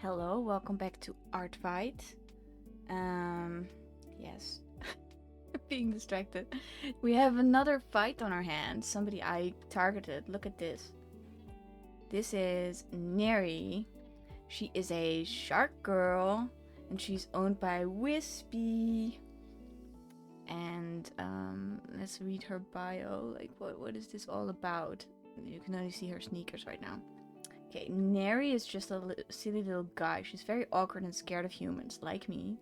Hello, welcome back to Art Fight. Yes, being distracted. We have another fight on our hands. Somebody I targeted. Look at this. This is Neri. She is a shark girl, and she's owned by Wispy. And let's read her bio. Like, what is this all about? You can only see her sneakers right now. Okay, Neri is just a silly little guy. She's very awkward and scared of humans, like me.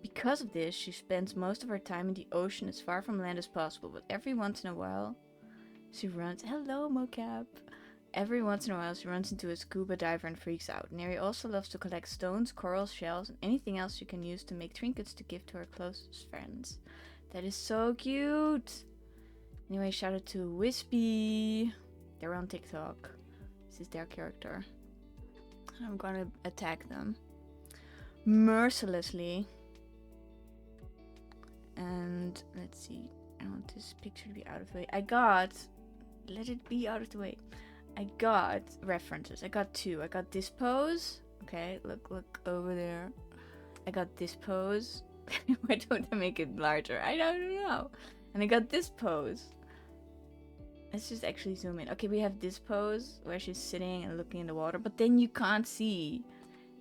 Because of this, she spends most of her time in the ocean as far from land as possible, but every once in a while, she runs. Hello, mocap! Every once in a while, she runs into a scuba diver and freaks out. Neri also loves to collect stones, corals, shells, and anything else she can use to make trinkets to give to her closest friends. That is so cute! Anyway, shout out to Wispy. They're on TikTok. This is their character. I'm gonna attack them mercilessly. And let's see. I want this picture to be out of the way. Let it be out of the way. I got references. I got two. I got this pose. Okay, look over there. I got this pose. Why don't I make it larger? I don't know. And I got this pose. Let's just actually zoom in. Okay, we have this pose where she's sitting and looking in the water, but then you can't see.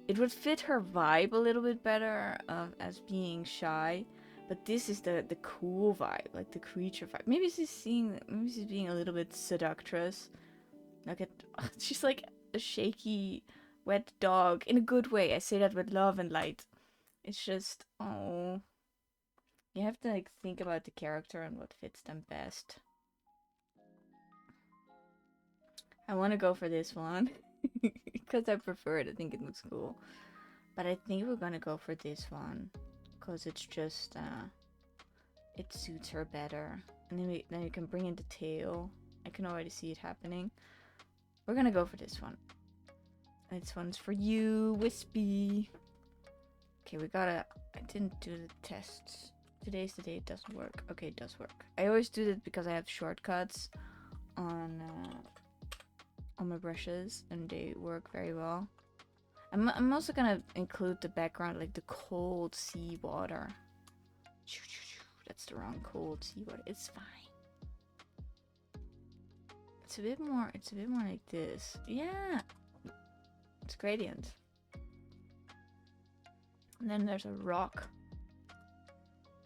It would fit her vibe a little bit better as being shy, but this is the cool vibe, like the creature vibe. Maybe she's being a little bit seductress. Look at, she's like a shaky, wet dog in a good way. I say that with love and light. It's just, oh, you have to like think about the character and what fits them best. I want to go for this one because I prefer it. I think it looks cool. But I think we're gonna go for this one because it's just it suits her better. And then we can bring in the tail. I can already see it happening. We're gonna go for this one. This one's for you, Wispy. Okay, I didn't do the tests. Today's the day it doesn't work. Okay, it does work. I always do that because I have shortcuts on my brushes and they work very well. I'm also gonna include the background, like the cold sea water. That's the wrong cold sea water. It's fine. It's a bit more like this. Yeah. It's gradient. And then there's a rock.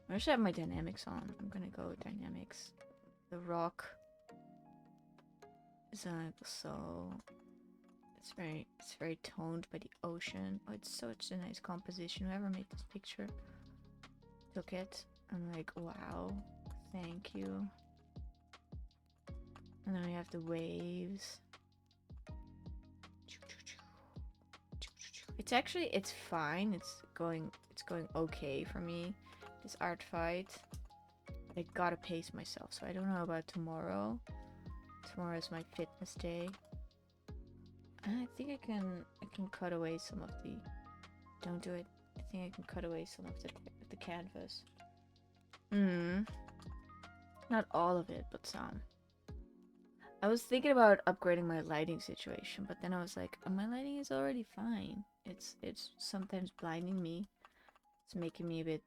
I should have my dynamics on. I'm gonna go with dynamics. The rock is so it's very toned by the ocean. Oh, it's such a nice composition. Whoever made this picture took it. I'm like, wow, thank you. And then we have the waves. It's fine. It's going okay for me. This art fight. But I gotta pace myself, so I don't know about tomorrow. Tomorrow is my fitness day. And I think I can cut away some of the. Don't do it. I think I can cut away some of the canvas. Not all of it, but some. I was thinking about upgrading my lighting situation, but then I was like, my lighting is already fine. It's sometimes blinding me. It's making me a bit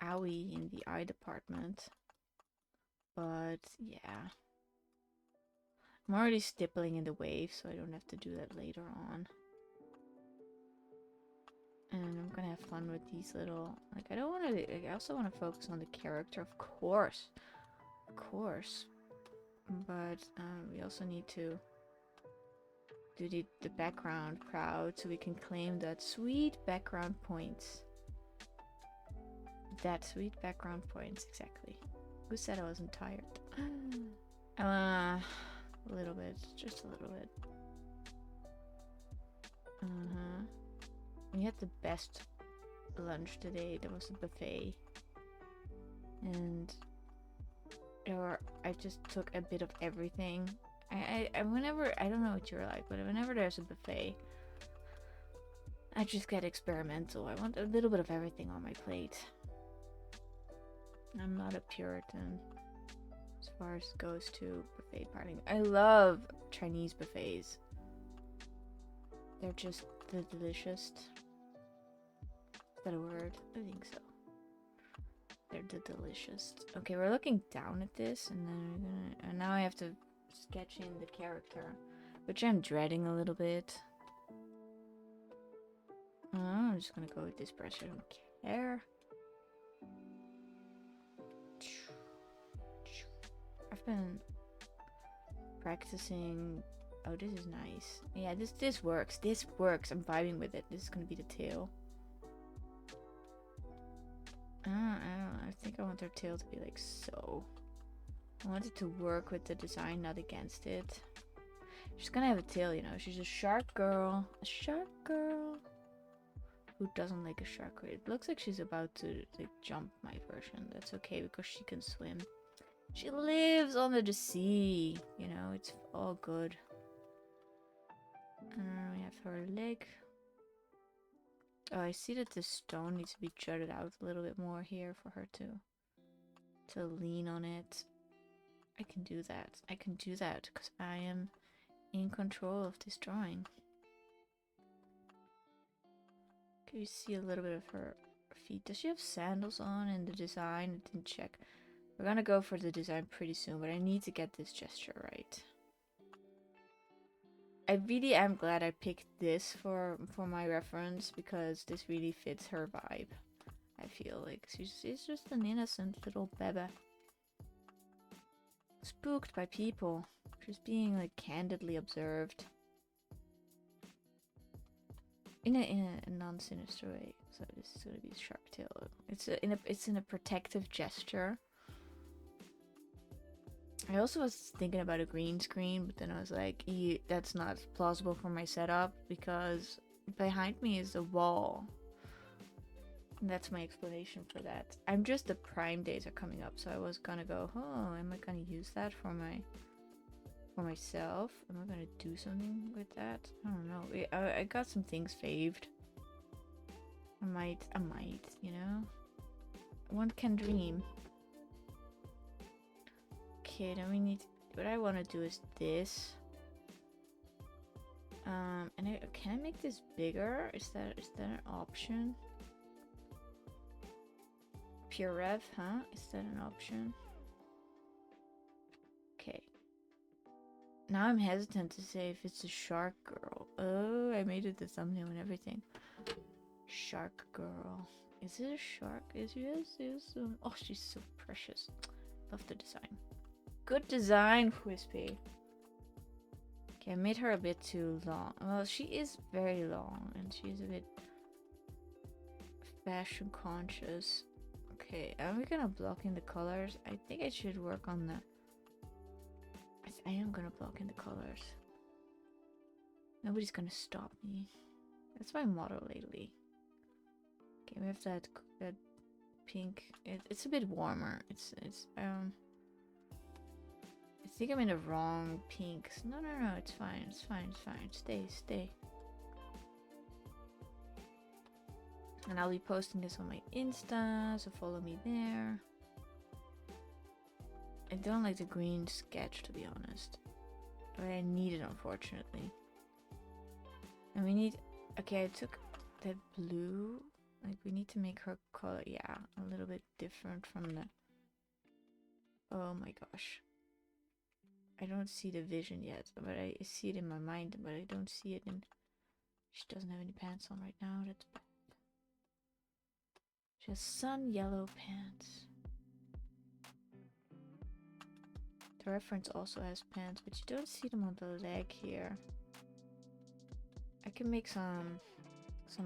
owie in the eye department. But yeah. I'm already stippling in the wave, so I don't have to do that later on. And I'm gonna have fun with these little, like, I don't want to, I also want to focus on the character, of course. Of course. But we also need to do the background proud so we can claim that sweet background points. That sweet background points, exactly. Who said I wasn't tired? A little bit, just a little bit. We had the best lunch today. There was a buffet, and I just took a bit of everything. I whenever, I don't know what you're like, but whenever there's a buffet, I just get experimental. I want a little bit of everything on my plate. I'm not a Puritan as far as goes to buffet partying. I love Chinese buffets. They're just the delicious. Is that a word? I think so. They're the delicious. Okay, we're looking down at this, and then we're gonna. And now I have to sketch in the character, which I'm dreading a little bit. I'm just gonna go with this brush. I don't care. I've been practicing. Oh, this is nice. Yeah, this works. This works. I'm vibing with it. This is gonna be the tail. I don't know. I think I want her tail to be like so. I want it to work with the design, not against it. She's gonna have a tail, you know. She's a shark girl. A shark girl. Who doesn't like a shark? It looks like she's about to like jump my version. That's okay because she can swim. She lives under the sea. You know, it's all good. We have her leg. Oh, I see that the stone needs to be jutted out a little bit more here for her to lean on it. I can do that. I can do that because I am in control of this drawing. Can you see a little bit of her feet? Does she have sandals on in the design? I didn't check. We're gonna go for the design pretty soon, but I need to get this gesture right. I really am glad I picked this for my reference because this really fits her vibe. I feel like she's just an innocent little baby. Spooked by people. She's being like candidly observed. In a non-sinister way. So this is gonna be a shark tail. It's in a protective gesture. I also was thinking about a green screen, but then I was like, that's not plausible for my setup because behind me is a wall. And that's my explanation for that. The Prime days are coming up, so I was gonna go, oh, am I gonna use that for myself? Am I gonna do something with that? I don't know. I got some things faved. I might, you know? One can dream. Okay, then we need, what I want to do is this. And can I make this bigger? Is that an option? Pure rev, huh? Is that an option? Okay. Now I'm hesitant to say if it's a shark girl. Oh, I made it the thumbnail and everything. Shark girl. Is it a shark? Yes. Oh, she's so precious. Love the design. Good design, Whispy. Okay, I made her a bit too long. Well, she is very long and she's a bit fashion conscious. Okay, are we gonna block in the colors? I think I should work on the... I am gonna block in the colors. Nobody's gonna stop me. That's my motto lately. Okay, we have that pink. It's a bit warmer. I think I'm in the wrong pinks. No, it's fine. It's fine. Stay. And I'll be posting this on my Insta, so follow me there. I don't like the green sketch, to be honest. But I need it, unfortunately. And we need... Okay, I took that blue. Like, we need to make her color, yeah, a little bit different from the... Oh my gosh. I don't see the vision yet, but I see it in my mind, but I don't see it in... She doesn't have any pants on right now, that's bad. She has sun yellow pants. The reference also has pants, but you don't see them on the leg here. I can make some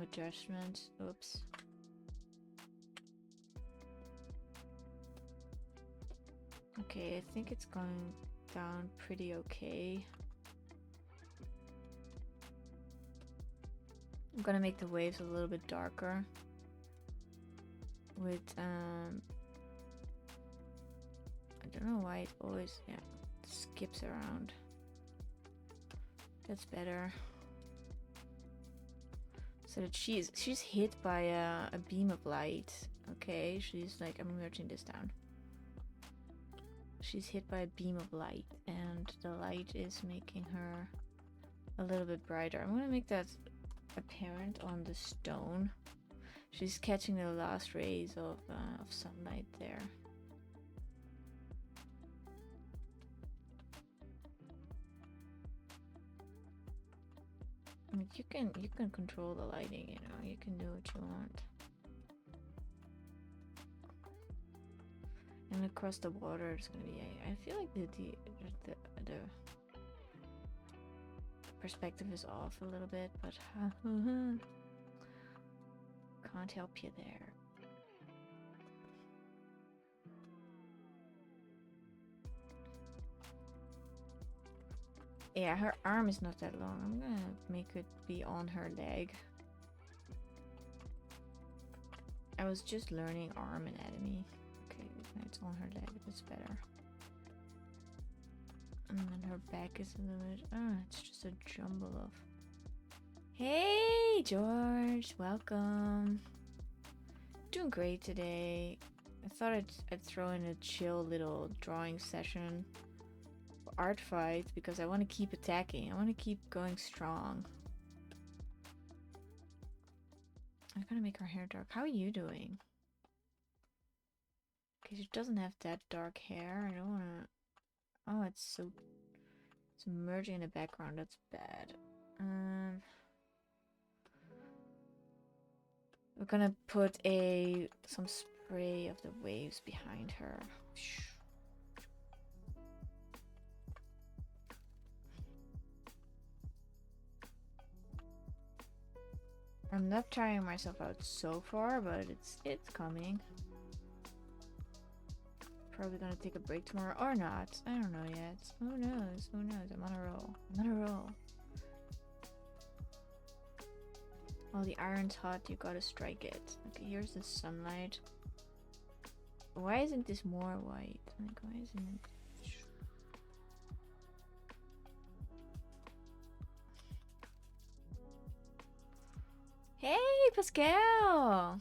adjustments. Oops. Okay, I think it's going down pretty okay. I'm gonna make the waves a little bit darker with I don't know why it always skips around. That's better. So that she's hit by a beam of light. Okay, she's like, I'm merging this down. She's hit by a beam of light, and the light is making her a little bit brighter. I'm gonna make that apparent on the stone. She's catching the last rays of sunlight there. You can control the lighting, you know. You can do what you want. And across the water, it's gonna be. I feel like the perspective is off a little bit, but can't help you there. Yeah, her arm is not that long. I'm gonna make it be on her leg. I was just learning arm anatomy. Okay, it's on her leg. That's better. And then her back is a little bit... it's just a jumble of... Hey, George! Welcome! Doing great today. I thought I'd throw in a chill little drawing session. Art fight, because I want to keep attacking. I want to keep going strong. I'm gonna make her hair dark. How are you doing? Okay, she doesn't have that dark hair. I don't want to... Oh, it's merging in the background. That's bad. We're gonna put some spray of the waves behind her. I'm not tiring myself out so far, but it's coming. Probably gonna take a break tomorrow or not. I don't know yet. Who knows? Who knows? I'm on a roll. I'm on a roll. While the iron's hot, you gotta strike it. Okay, here's the sunlight. Why isn't this more white? Like, why isn't it? Hey, Pascal!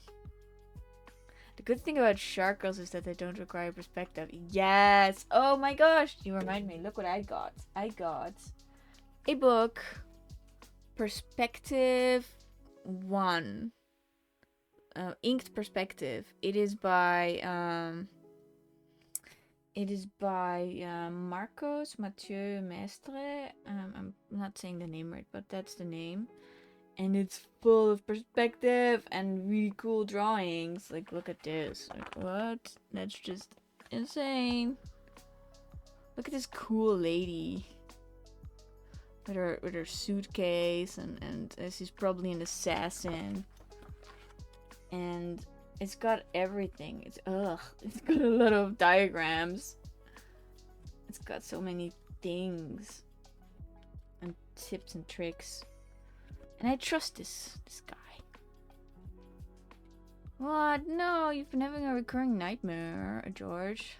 The good thing about shark girls is that they don't require perspective. Yes! Oh my gosh! You remind me. Look what I got. I got a book. Perspective 1. Inked Perspective. It is by Marcos Mathieu Mestre. I'm not saying the name right, but that's the name. And it's full of perspective and really cool drawings. Like, look at this. Like, what? That's just insane. Look at this cool lady with her suitcase, and she's probably an assassin. And it's got everything. It's got a lot of diagrams. It's got so many things and tips and tricks. And I trust this guy. What? No, you've been having a recurring nightmare, George.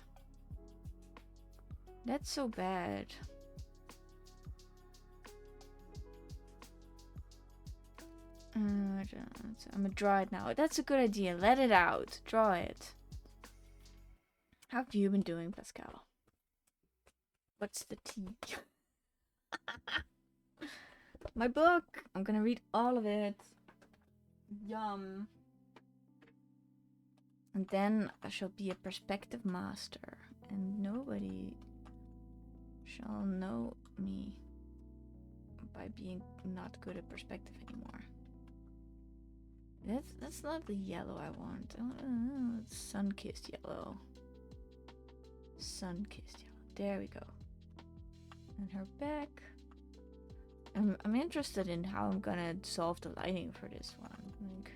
That's so bad. I'm gonna draw it now. That's a good idea. Let it out. Draw it. How have you been doing, Pascal? What's the tea? My book! I'm gonna read all of it. Yum. And then I shall be a perspective master, and nobody shall know me by being not good at perspective anymore. That's not the yellow I want. I want sun-kissed yellow. Sun-kissed yellow. There we go. And her back. I'm interested in how I'm gonna solve the lighting for this one. Like,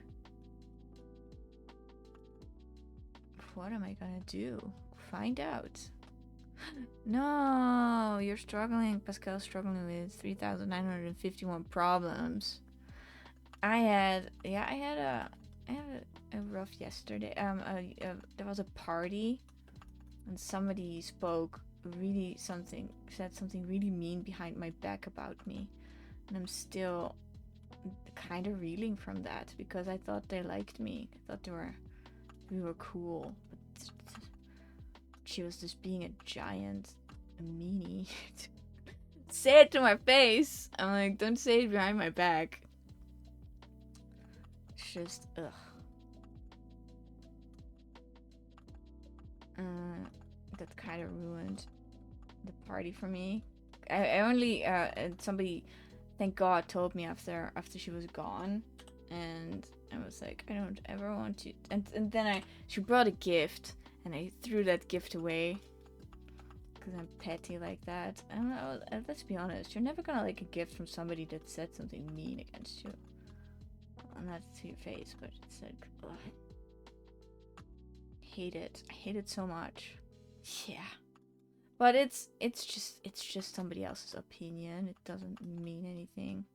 what am I gonna do? Find out. No, you're struggling. Pascal's struggling with 3,951 problems. I had a rough yesterday. There was a party, and somebody said something really mean behind my back about me, and I'm still kind of reeling from that because I thought they liked me. I thought we were cool, but she was just being a giant meanie. say it to my face. I'm like, don't say it behind my back. It's just, ugh. That kind of ruined the party for me. I only, somebody, thank God, told me after she was gone. And I was like, I don't ever want to. And then she brought a gift. And I threw that gift away. Because I'm petty like that. And let's be honest, you're never gonna like a gift from somebody that said something mean against you. Well, not to your face, but it's like, ugh. Hate it. I hate it so much. Yeah. But it's just somebody else's opinion. It doesn't mean anything.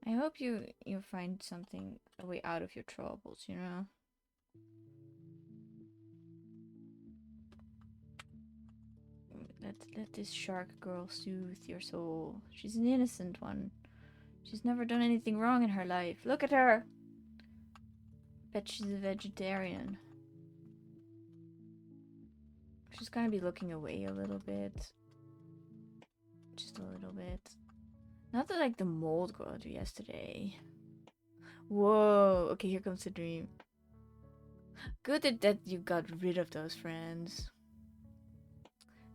I hope you find something, a way out of your troubles, you know? Let this shark girl soothe your soul. She's an innocent one. She's never done anything wrong in her life. Look at her! Bet she's a vegetarian. She's gonna be looking away a little bit. Just a little bit. Not that like the mold got yesterday. Whoa! Okay, here comes the dream. Good that you got rid of those friends.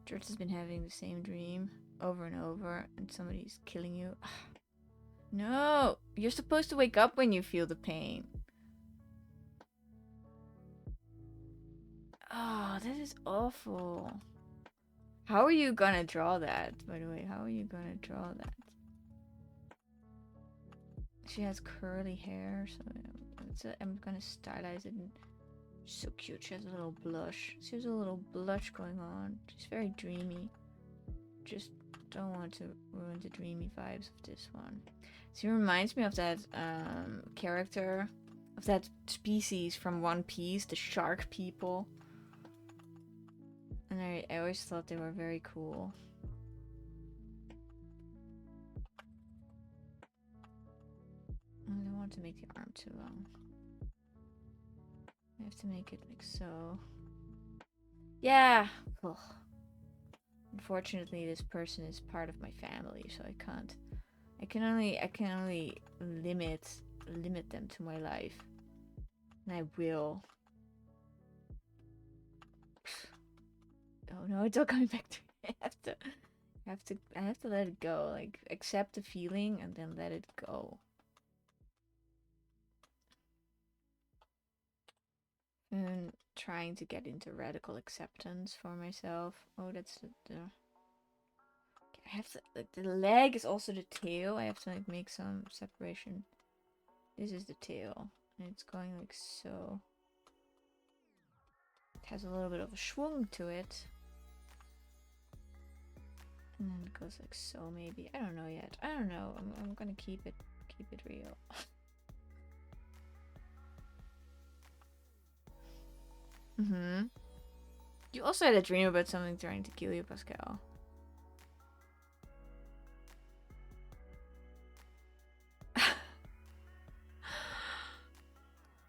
George has been having the same dream over and over, and somebody's killing you. No! You're supposed to wake up when you feel the pain. Oh, that is awful. How are you gonna draw that, by the way? How are you gonna draw that? She has curly hair, so I'm gonna stylize it. And she's so cute. She has a little blush. She has a little blush going on. She's very dreamy. Just don't want to ruin the dreamy vibes of this one. She reminds me of that character, of that species from One Piece, the shark people. And I always thought they were very cool. I don't want to make the arm too long. I have to make it like so. Yeah! Ugh. Unfortunately, this person is part of my family, so I can't. I can only limit them to my life. And I will. Oh no, it's all coming back to me. I have to let it go. Like, accept the feeling and then let it go. And trying to get into radical acceptance for myself. Oh, that's the I have to, like, the leg is also the tail. I have to like make some separation. This is the tail, and it's going like so. It has a little bit of a schwung to it. And then it goes like so, maybe. I don't know yet. I don't know. I'm gonna keep it real. You also had a dream about something trying to kill you, Pascal.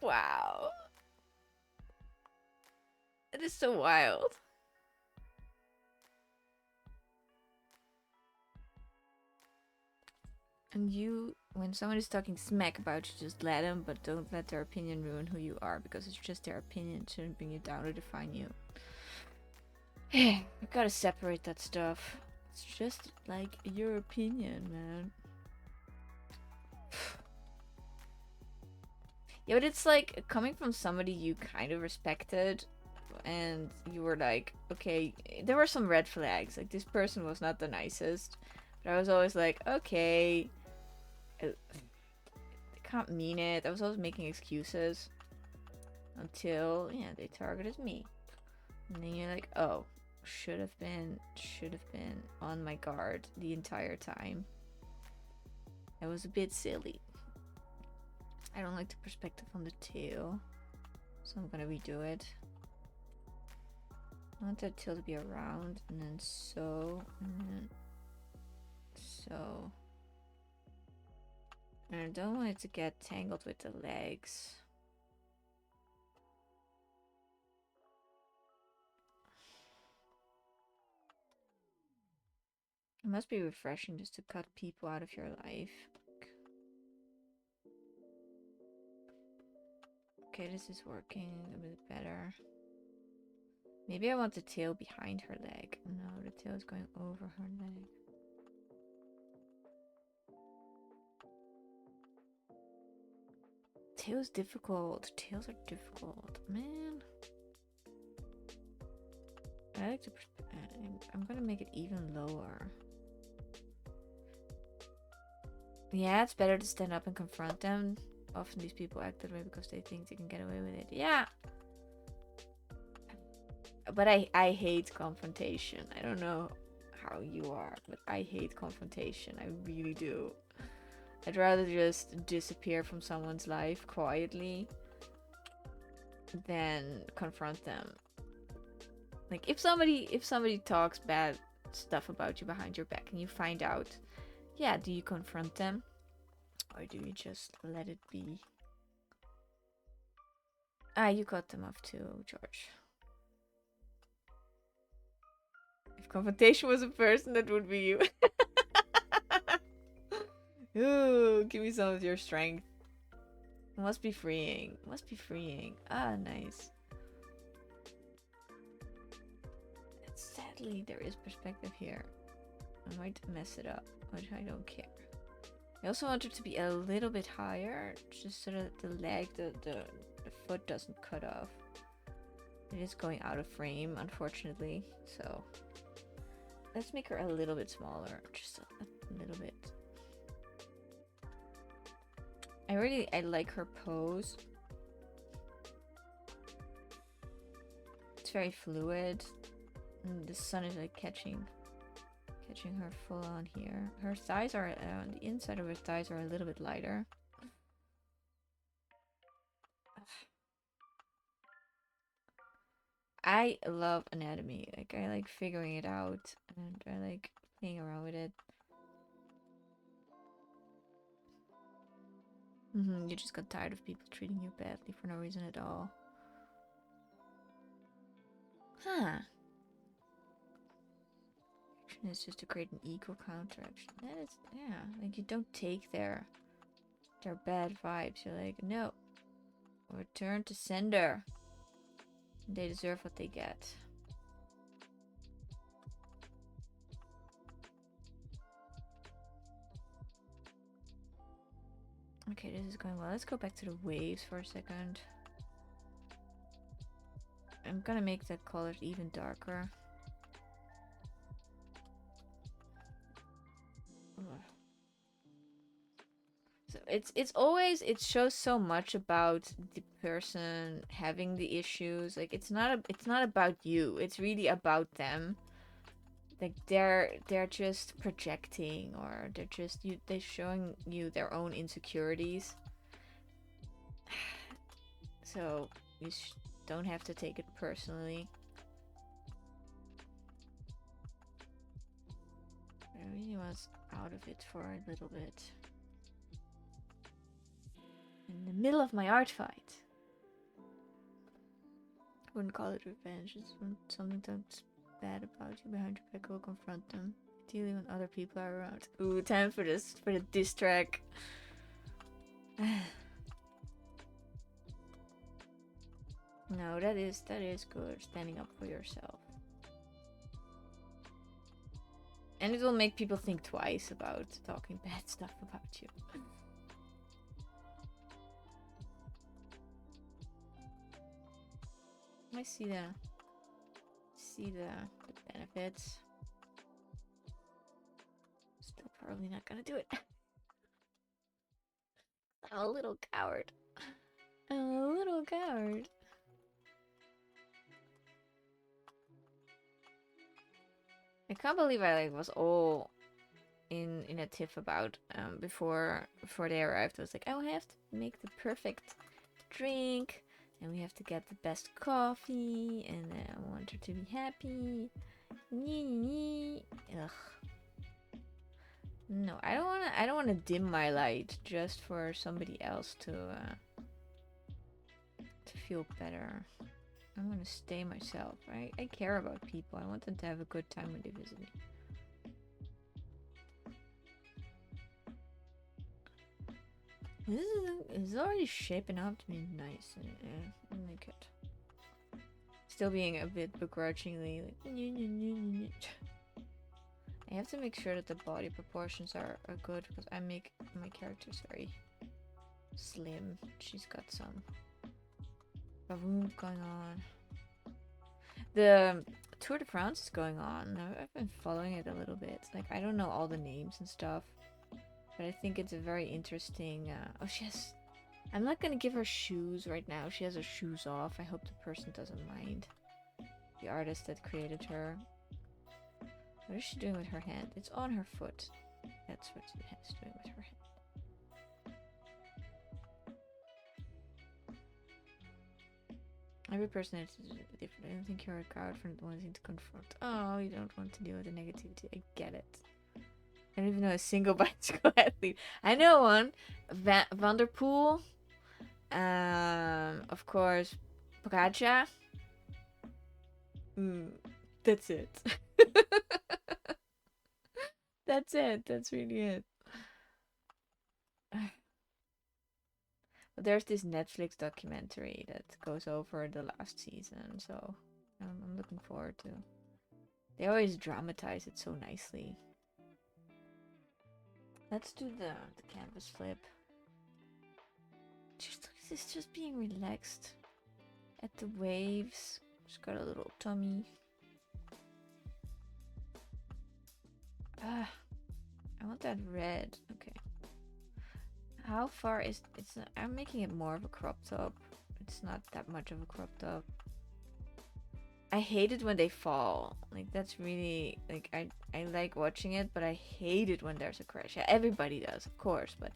Wow. It is so wild. And you, when someone is talking smack about you, just let them, but don't let their opinion ruin who you are, because it's just their opinion. It shouldn't bring you down or define you. You gotta separate that stuff. It's just like your opinion, man. Yeah, but it's like coming from somebody you kind of respected, and you were like, okay, there were some red flags. Like, this person was not the nicest, but I was always like, okay, I can't mean it. I was always making excuses until, yeah, they targeted me. And then you're like, oh, should have been on my guard the entire time. That was a bit silly. I don't like the perspective on the tail, so I'm gonna redo it. I want that tail to be around, and then so, and then so. And I don't want it to get tangled with the legs. It must be refreshing just to cut people out of your life. Okay, this is working a bit better. Maybe I want the tail behind her leg. No, the tail is going over her leg. Tail's difficult. Tails are difficult, man. I like to. I'm gonna make it even lower. Yeah, it's better to stand up and confront them. Often these people act that way because they think they can get away with it. Yeah. But I hate confrontation. I don't know how you are, but I hate confrontation. I really do. I'd rather just disappear from someone's life quietly than confront them. Like if somebody talks bad stuff about you behind your back and you find out, yeah, do you confront them or do you just let it be? Ah, you cut them off too, George. If confrontation was a person, that would be you. Ooh, give me some of your strength. Must be freeing. Must be freeing. Ah, nice. Sadly, there is perspective here. I might mess it up, but I don't care. I also want it to be a little bit higher, just so that the leg, the foot doesn't cut off. It is going out of frame, unfortunately, so let's make her a little bit smaller, just a little bit. I like her pose. It's very fluid. And the sun is like catching her full on here. Her thighs are the inside of her thighs are a little bit lighter. I love anatomy. Like I like figuring it out and I like playing around with it. You just got tired of people treating you badly for no reason at all. Huh. Action is just to create an equal counteraction. That is, yeah. Like you don't take their bad vibes. You're like, no. Return to sender. They deserve what they get. Okay, this is going well. Let's go back to the waves for a second. I'm gonna make the colors even darker. So it shows so much about the person having the issues. Like it's not about you. It's really about them. Like they're just projecting, or they're showing you their own insecurities. So you don't have to take it personally. I really was out of it for a little bit. In the middle of my art fight. I wouldn't call it revenge. It's when something talks bad about you behind your back, will confront them. Ideally when other people are around. Ooh, time for the diss track. No, that is good. Standing up for yourself. And it will make people think twice about talking bad stuff about you. I see the benefits. Still probably not gonna do it. I'm a little coward. I'm a little coward. I can't believe I was all in a tiff about before they arrived. I was like, I will have to make the perfect drink. And we have to get the best coffee, and I want her to be happy. Ugh. No, I don't wanna dim my light just for somebody else to feel better. I wanna stay myself. I care about people. I want them to have a good time when they visit me. This is already shaping up to be nice. I like it. Still being a bit begrudgingly like, I have to make sure that the body proportions are good because I make my characters very slim. She's got some room going on. The Tour de France is going on. I've been following it a little bit. Like, I don't know all the names and stuff, but I think it's a very interesting. Oh, she has. I'm not gonna give her shoes right now. She has her shoes off. I hope the person doesn't mind. The artist that created her. What is she doing with her hand? It's on her foot. That's what she's doing with her hand. Every person is different. I don't think you're a coward for not wanting to confront. Oh, you don't want to deal with the negativity. I get it. I don't even know a single bicycle athlete. I know one. Vanderpool. Of course, Praja. That's it. That's it. That's really it. But there's this Netflix documentary that goes over the last season, so I'm looking forward to. They always dramatize it so nicely. Let's do the canvas flip. It's just being relaxed at the waves. Just got a little tummy. I want that red. Okay. How far is it's? I'm making it more of a crop top. It's not that much of a crop top. I hate it when they fall. Like, that's really like I like watching it, but I hate it when there's a crash. Yeah, everybody does, of course, but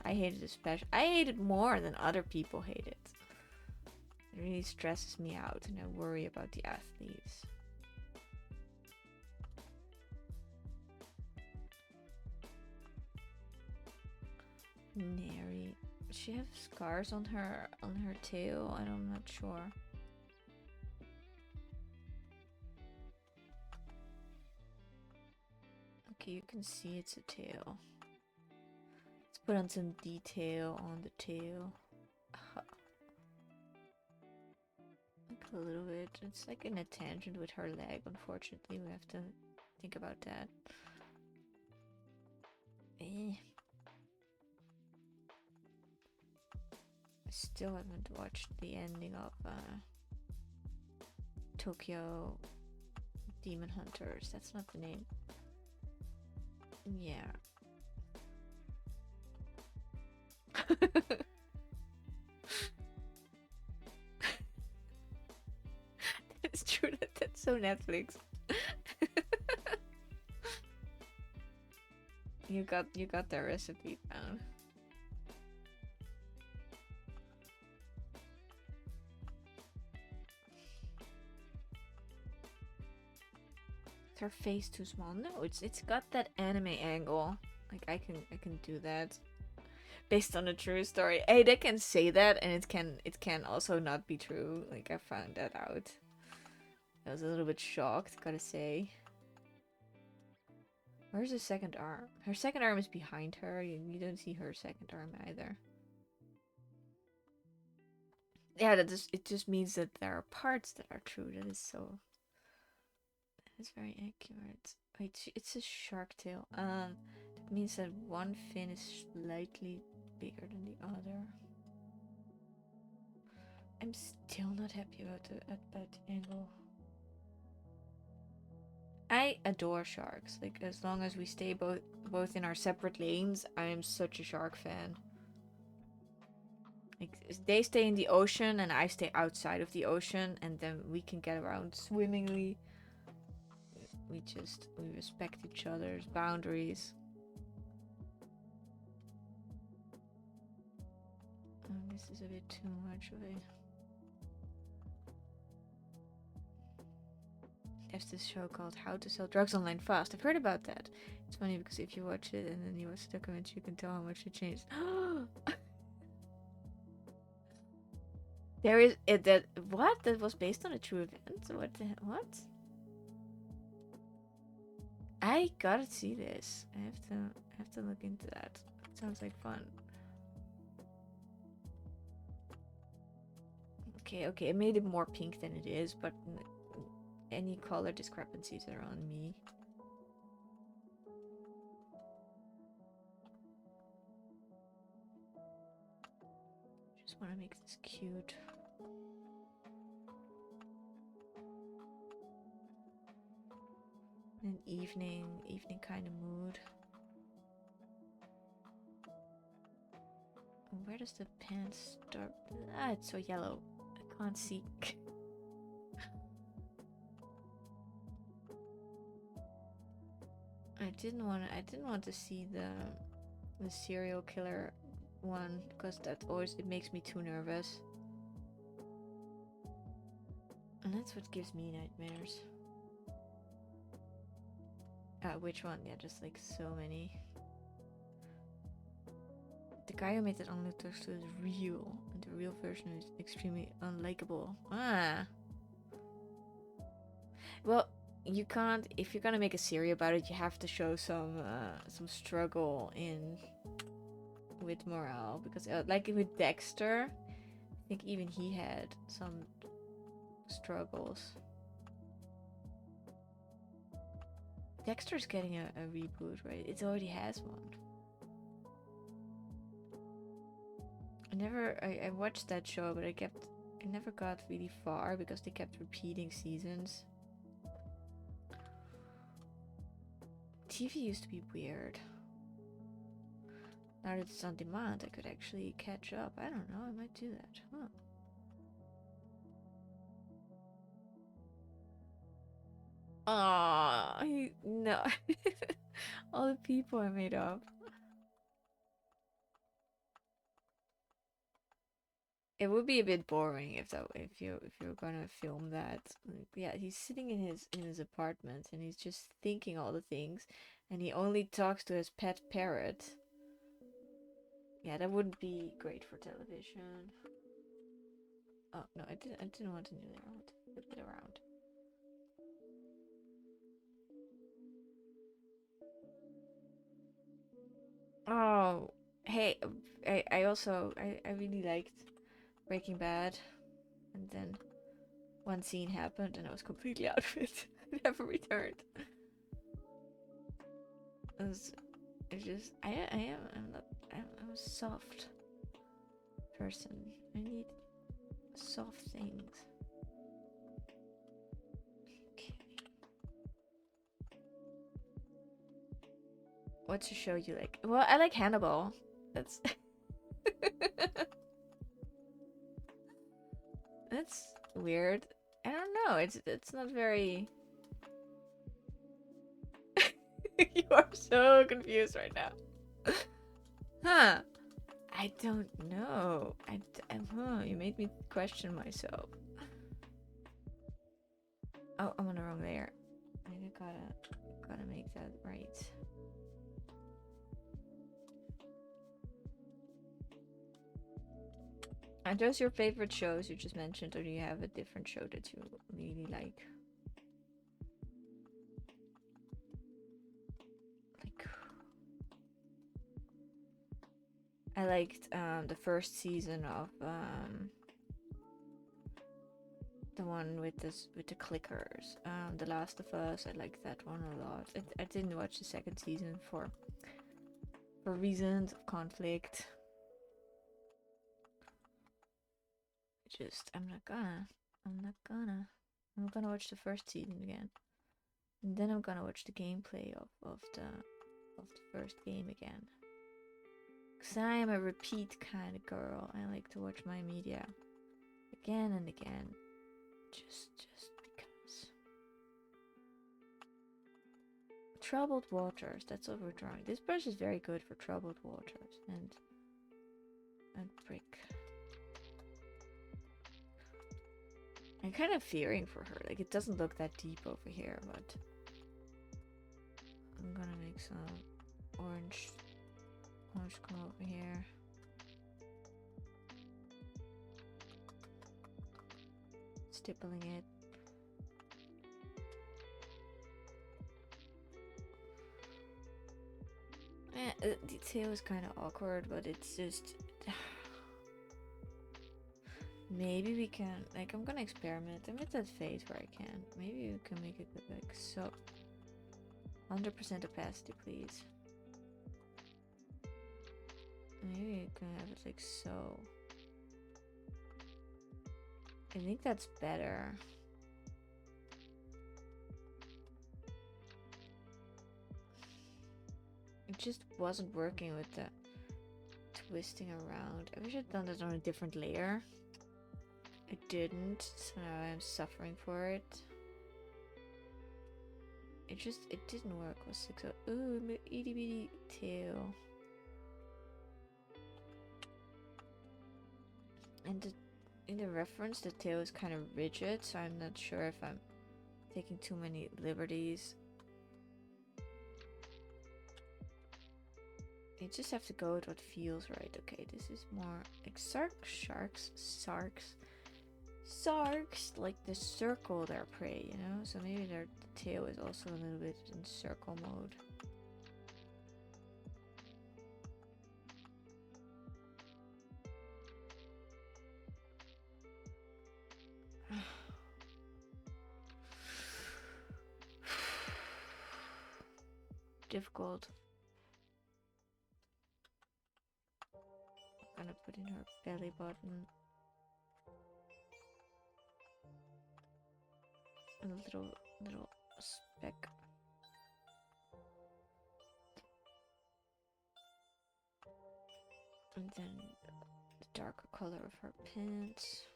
I hate it especially. I hate it more than other people hate it. It really stresses me out, and I worry about the athletes. Neri. Does she have scars on her tail? I'm not sure. Okay, you can see it's a tail. Let's put on some detail on the tail. Like a little bit. It's like in a tangent with her leg, unfortunately. We have to think about that. Still haven't watched the ending of Tokyo Demon Hunters. That's not the name. Yeah. It's true that's so Netflix. You got the recipe down. Her face too small? No, it's got that anime angle. Like I can do that based on a true story. Hey, they can say that, and it can also not be true. Like I found that out. I was a little bit shocked, gotta say. Where's her second arm? Her second arm is behind her. You don't see her second arm either. Yeah, it just means that there are parts that are true. That is so. It's very accurate. Wait, it's a shark tail. That means that one fin is slightly bigger than the other. I'm still not happy about that angle. I adore sharks. Like, as long as we stay both in our separate lanes, I am such a shark fan. Like, they stay in the ocean and I stay outside of the ocean, and then we can get around swimmingly. We respect each other's boundaries. This is a bit too much of a... There's this show called How to Sell Drugs Online Fast. I've heard about that. It's funny because if you watch it and then you watch the documentary, you can tell how much it changed. There is it that what? That was based on a true event? What? I gotta see this. I have to look into that. It sounds like fun. Okay, I made it more pink than it is, but any color discrepancies are on me. Just want to make this cute. An evening kind of mood. Where does the pen start? Ah, it's so yellow. I can't see. I didn't want to see the serial killer one because it makes me too nervous. And that's what gives me nightmares. Which one? Yeah, just like so many. The guy who made it on Luther's is real, and the real version is extremely unlikable. Ah. Well, you can't. If you're gonna make a series about it, you have to show some struggle with morale, because like with Dexter, I think even he had some struggles. Dexter's getting a reboot, right? It already has one. I watched that show, but I never got really far because they kept repeating seasons. TV used to be weird. Now that it's on demand, I could actually catch up. I don't know, I might do that. Huh. Aww, no. All the people I made up. It would be a bit boring if you're gonna film that. Like, yeah, he's sitting in his apartment and he's just thinking all the things, and he only talks to his pet parrot. Yeah, that wouldn't be great for television. Oh no, I didn't want to do that. Flip it around. Oh, hey, I also I really liked Breaking Bad, and then one scene happened and I was completely out of it. I never returned. I'm a soft person. I need soft things. Okay. What's a show you like? Well, I like Hannibal. That's that's weird. I don't know. It's not very. You are so confused right now. Huh. I don't know. You made me question myself. Oh, I'm on the wrong layer. I gotta make that right. Are those your favorite shows you just mentioned, or do you have a different show that you really like? I liked the first season of the one with the clickers. The Last of Us. I liked that one a lot. I didn't watch the second season for reasons of conflict. I'm gonna watch the first season again, and then I'm gonna watch the gameplay of the first game again. Cause I am a repeat kind of girl. I like to watch my media again and again, just because. Troubled waters. That's what we're drawing. This brush is very good for troubled waters and brick. I'm kind of fearing for her. Like, it doesn't look that deep over here, but I'm gonna make some orange come over here. Stippling it. The detail is kind of awkward, but it's just Maybe we can, like, I'm gonna experiment. I'm at that phase where I can. Maybe we can make it look like so. 100% opacity, please. Maybe you can have it like so. I think that's better. It just wasn't working with the twisting around. I wish I'd done it on a different layer. I didn't, so now I'm suffering for it. It didn't work. It was like so, ooh, itty bitty tail. And in the reference, the tail is kind of rigid, so I'm not sure if I'm taking too many liberties. You just have to go with what feels right. Okay, this is more like Sarks, like the circle their prey, you know? So maybe their tail is also a little bit in circle mode. Difficult. I'm gonna put in her belly button. And a little speck. And then the darker color of her pants.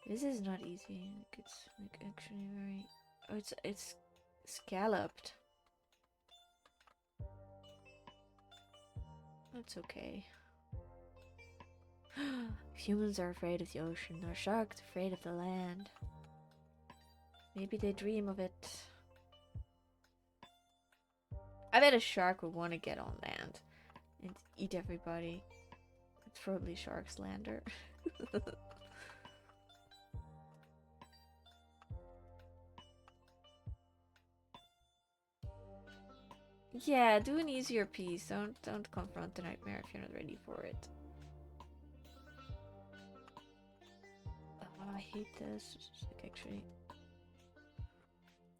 This is not easy. Like it's like actually very. Oh, it's scalloped. That's okay. Humans are afraid of the ocean, or sharks afraid of the land. Maybe they dream of it. I bet a shark would want to get on land and eat everybody. It's probably Shark's Lander. Yeah, do an easier piece. Don't confront the nightmare if you're not ready for it. Oh, I hate this. Like actually,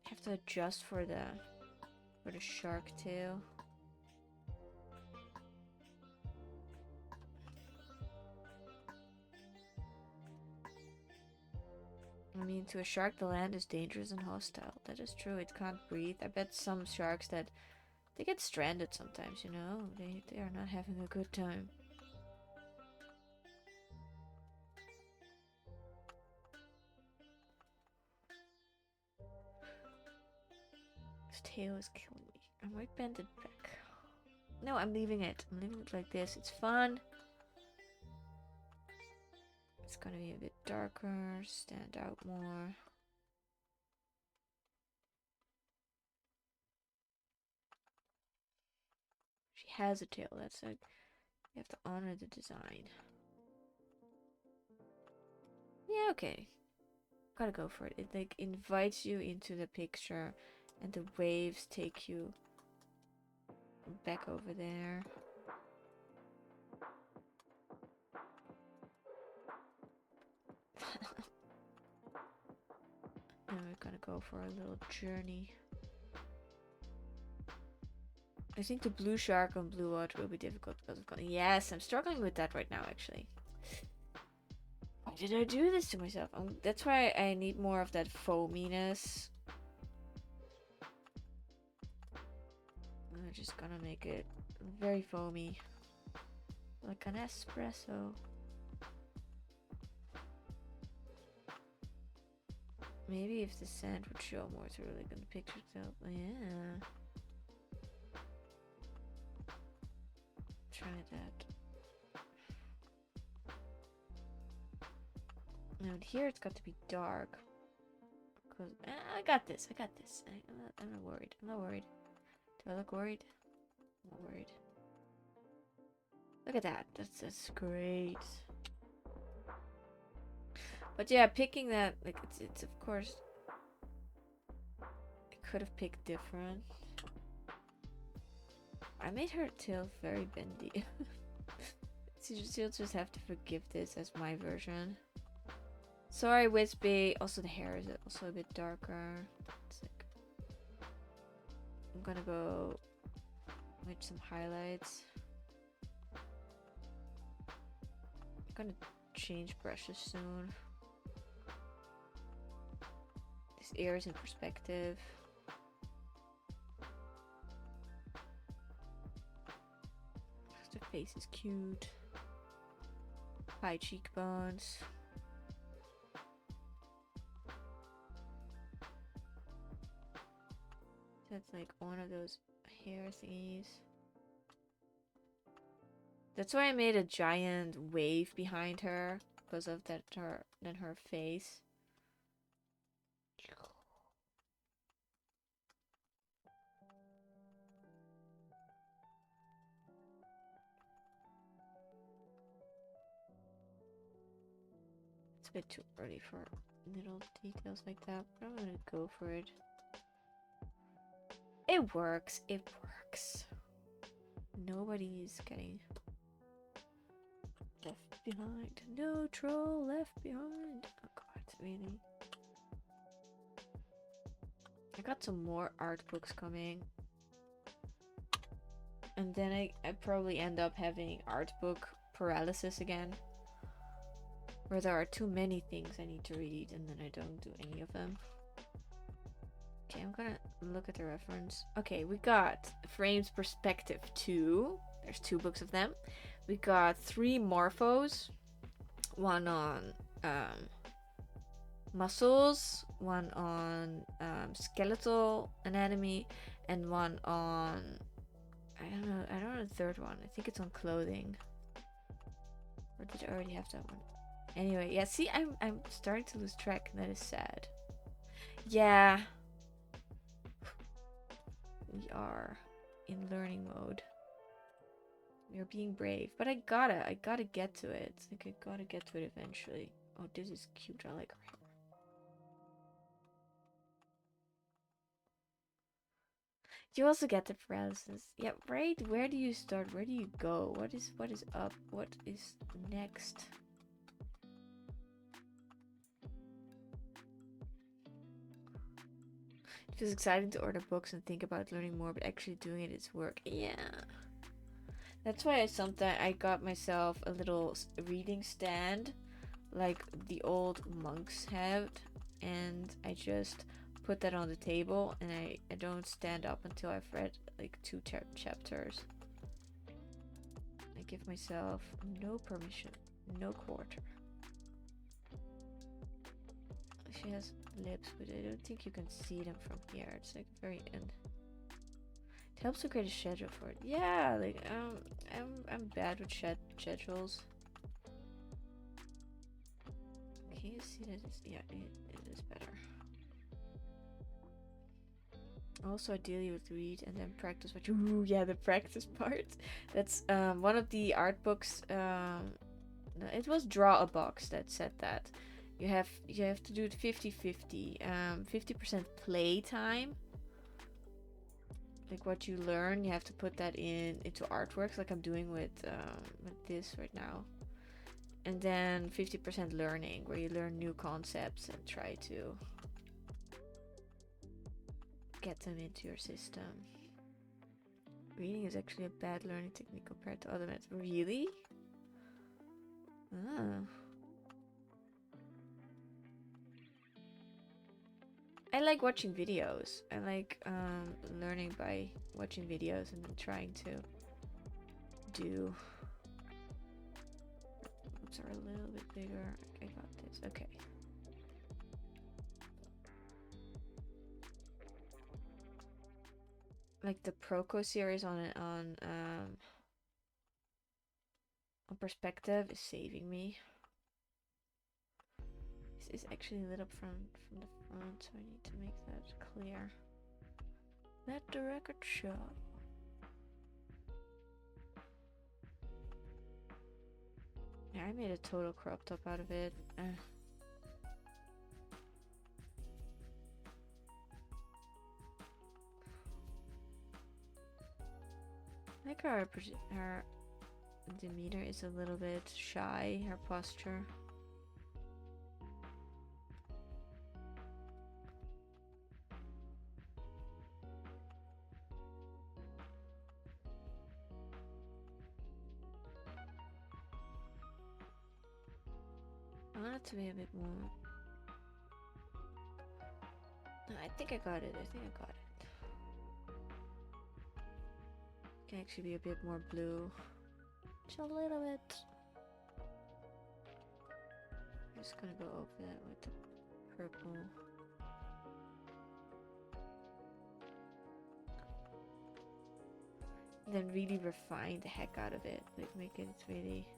I have to adjust for the shark tail. I mean, to a shark, the land is dangerous and hostile. That is true. It can't breathe. I bet some sharks that they get stranded sometimes, you know? They are not having a good time. This tail is killing me. I might bend it back. No, I'm leaving it. I'm leaving it like this. It's fun. It's gonna be a bit darker, stand out more. She has a tail. That's like, you have to honor the design. Yeah, okay. Gotta go for it. It like invites you into the picture and the waves take you back over there. Now we're gonna go for a little journey. I think the blue shark on blue water will be difficult because of color. Yes, I'm struggling with that right now actually. Why did I do this to myself? That's why I need more of that foaminess. I'm just gonna make it very foamy. Like an espresso. Maybe if the sand would show more through like in the picture itself. Oh, yeah. Try that. Now here it's got to be dark. Cause I got this. I'm not worried. I'm not worried. Do I look worried? I'm not worried. Look at that. That's great. But yeah, picking that, like, it's of course, I could have picked different. I made her tail very bendy. You'll just have to forgive this as my version. Sorry, Wispy. Also, the hair is also a bit darker. I'm gonna go with some highlights. I'm gonna change brushes soon. This ear is in perspective. The face is cute. High cheekbones. That's like one of those hair thingies. That's why I made a giant wave behind her, because of that her face. It's a bit too early for little details like that, but I'm gonna go for it. It works. It works. Nobody's getting left behind. No troll left behind. Oh god, really? I got some more art books coming. And then I probably end up having art book paralysis again. Where there are too many things I need to read and then I don't do any of them. Okay, I'm gonna look at the reference. Okay, we got Frames Perspective 2. There's 2 books of them. We got 3 morphos. One on muscles, one on skeletal anatomy, and one on I don't know the third one. I think it's on clothing. Or did I already have that one? Anyway, yeah, see, I'm starting to lose track, and that is sad. Yeah. We are in learning mode. We are being brave. But I gotta get to it. Like, I gotta get to it eventually. Oh, this is cute. I like her hair. You also get the paralysis. Yeah, right? Where do you start? Where do you go? What is up? What is next? It feels exciting to order books and think about learning more, but actually doing it is work. Yeah. That's why I got myself a little reading stand, like the old monks have, and I just put that on the table, and I don't stand up until I've read like 2 chapters. I give myself no permission, no quarter. She has lips, but I don't think you can see them from here. It's like very end. It helps to create a schedule for it. Yeah, like I'm bad with schedules. Can you see that? Yeah, it is better. Also, ideally would read and then practice what you. Ooh, yeah, the practice part. That's one of the art books. No, it was Draw a Box that said that. You have to do it 50-50. 50% play time. Like what you learn, you have to put that into artworks, like I'm doing with this right now. And then 50% learning, where you learn new concepts and try to get them into your system. Reading is actually a bad learning technique compared to other methods. Really? Ah. I like watching videos. I like learning by watching videos and then trying to do. Oops, are a little bit bigger. I got this. Okay. Like the Proco series on perspective is saving me. This is actually lit up from the front, so I need to make that clear. Let the record show. Yeah, I made a total crop top out of it. I like her demeanor is a little bit shy, her posture. I want it to be a bit more. No, I think I got it. Can actually be a bit more blue. Just a little bit. I'm just gonna go over that with the purple. And then really refine the heck out of it. Like make it really.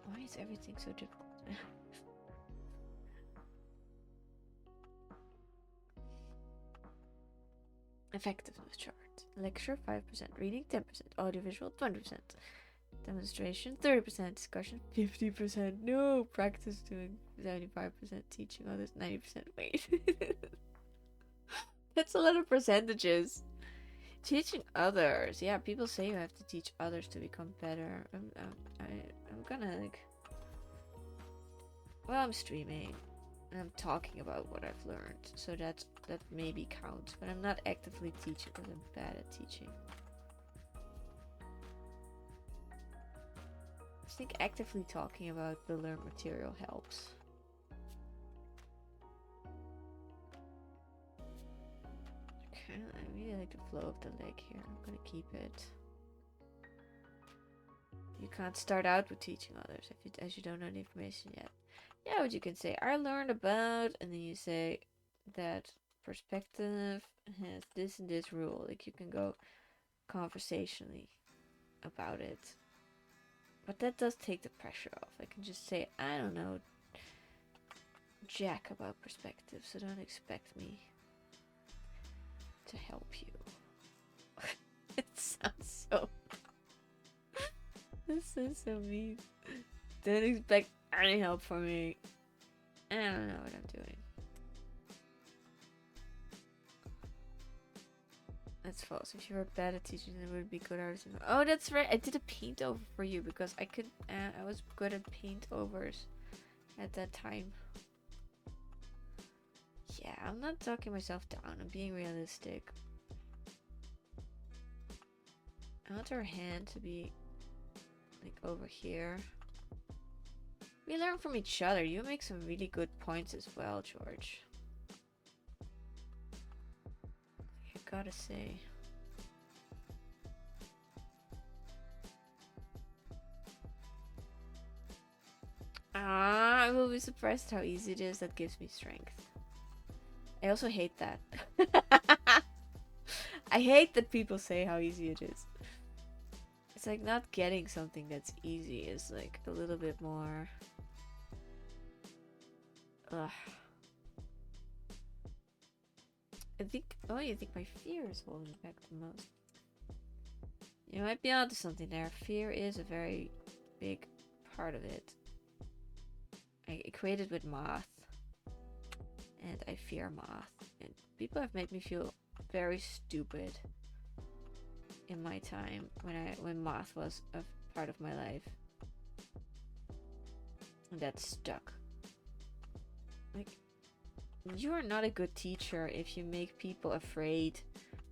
Why is everything so difficult? Effectiveness chart. Lecture 5%, reading 10%, audiovisual 20%, demonstration 30%, discussion 50%. No, practice doing 75%, teaching others 90%. Wait, that's a lot of percentages. Teaching others, yeah. People say you have to teach others to become better. I'm gonna like. Well, I'm streaming. And I'm talking about what I've learned, so that maybe counts, but I'm not actively teaching because I'm bad at teaching. I think actively talking about the learned material helps. Okay, I really like the flow of the leg here. I'm gonna keep it. You can't start out with teaching others as you don't know the information yet. Yeah, what you can say, I learned about, and then you say that perspective has this and this rule. Like you can go conversationally about it. But that does take the pressure off. I can just say, I don't know jack about perspective, so don't expect me to help you. It sounds so... This is so mean. Don't expect any help from me. I don't know what I'm doing. That's false. If you were bad at teaching, then it would be good artist. Oh, that's right. I did a paint over for you because I could. I was good at paint overs at that time. Yeah, I'm not talking myself down. I'm being realistic. I want her hand to be like over here. We learn from each other. You make some really good points as well, George. I gotta say. I will be surprised how easy it is. That gives me strength. I also hate that. I hate that people say how easy it is. It's like not getting something that's easy is like a little bit more... Ugh. I think... Oh, you think my fear is holding me back the most? You might be onto something there. Fear is a very big part of it. I equate it with math. And I fear math. And people have made me feel very stupid in my time when math was a part of my life. And that stuck. Like, you are not a good teacher if you make people afraid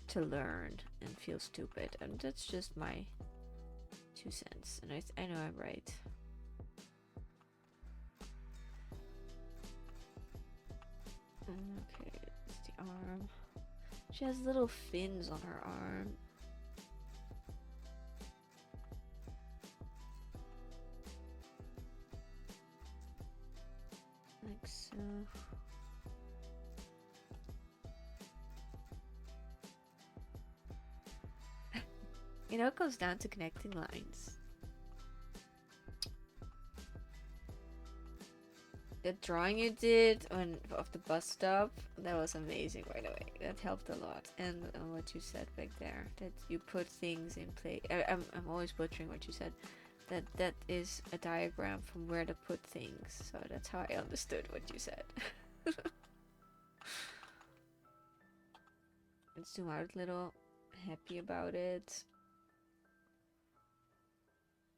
to learn and feel stupid. And that's just my 2 cents. And I know I'm right. Okay, it's the arm. She has little fins on her arm. Like so. You know, it comes down to connecting lines. The drawing you did of the bus stop, that was amazing, by the way. That helped a lot. And what you said back there, that you put things in place. I'm always butchering what you said. That is a diagram from where to put things. So that's how I understood what you said. Let's zoom out a little. Happy about it.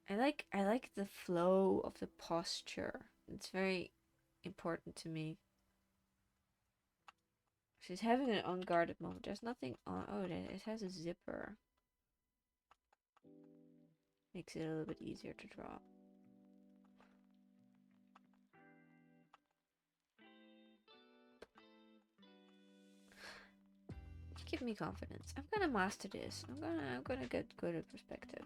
I like the flow of the posture. It's very important to me. She's having an unguarded moment. There's nothing on. Oh, it has a zipper. Makes it a little bit easier to draw. Give me confidence. I'm gonna master this. I'm gonna get good at perspective.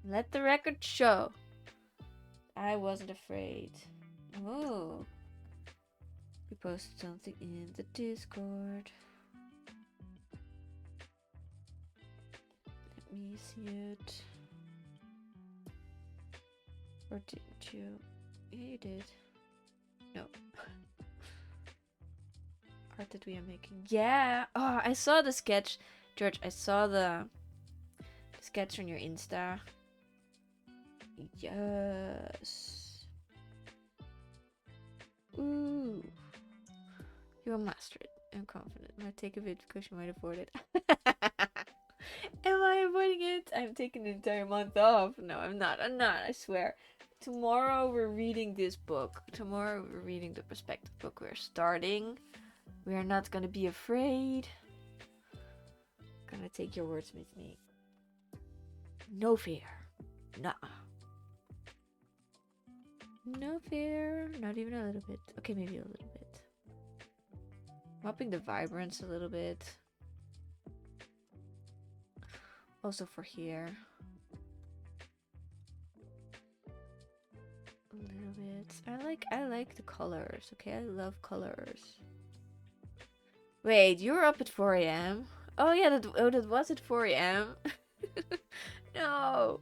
Let the record show. I wasn't afraid. Oh. We posted something in the Discord. Let me see it. Or didn't you? Yeah, you did. No. Art that we are making. Yeah. Oh, I saw the sketch. George, I saw the sketch on your Insta. Yes. Ooh. You will master it. I'm confident. I might take a bit because you might afford it. Am I avoiding it? I'm taking the entire month off. No, I'm not. I swear. Tomorrow we're reading this book. Tomorrow we're reading the perspective book. We're starting. We are not gonna be afraid. Gonna take your words with me. No fear. Nah. No fear. Not even a little bit. Okay, maybe a little bit. I'm upping the vibrance a little bit. Also for here. A little bit. I like the colors. Okay, I love colors. Wait, you were up at 4 a.m. Oh yeah, that was at 4 a.m. No.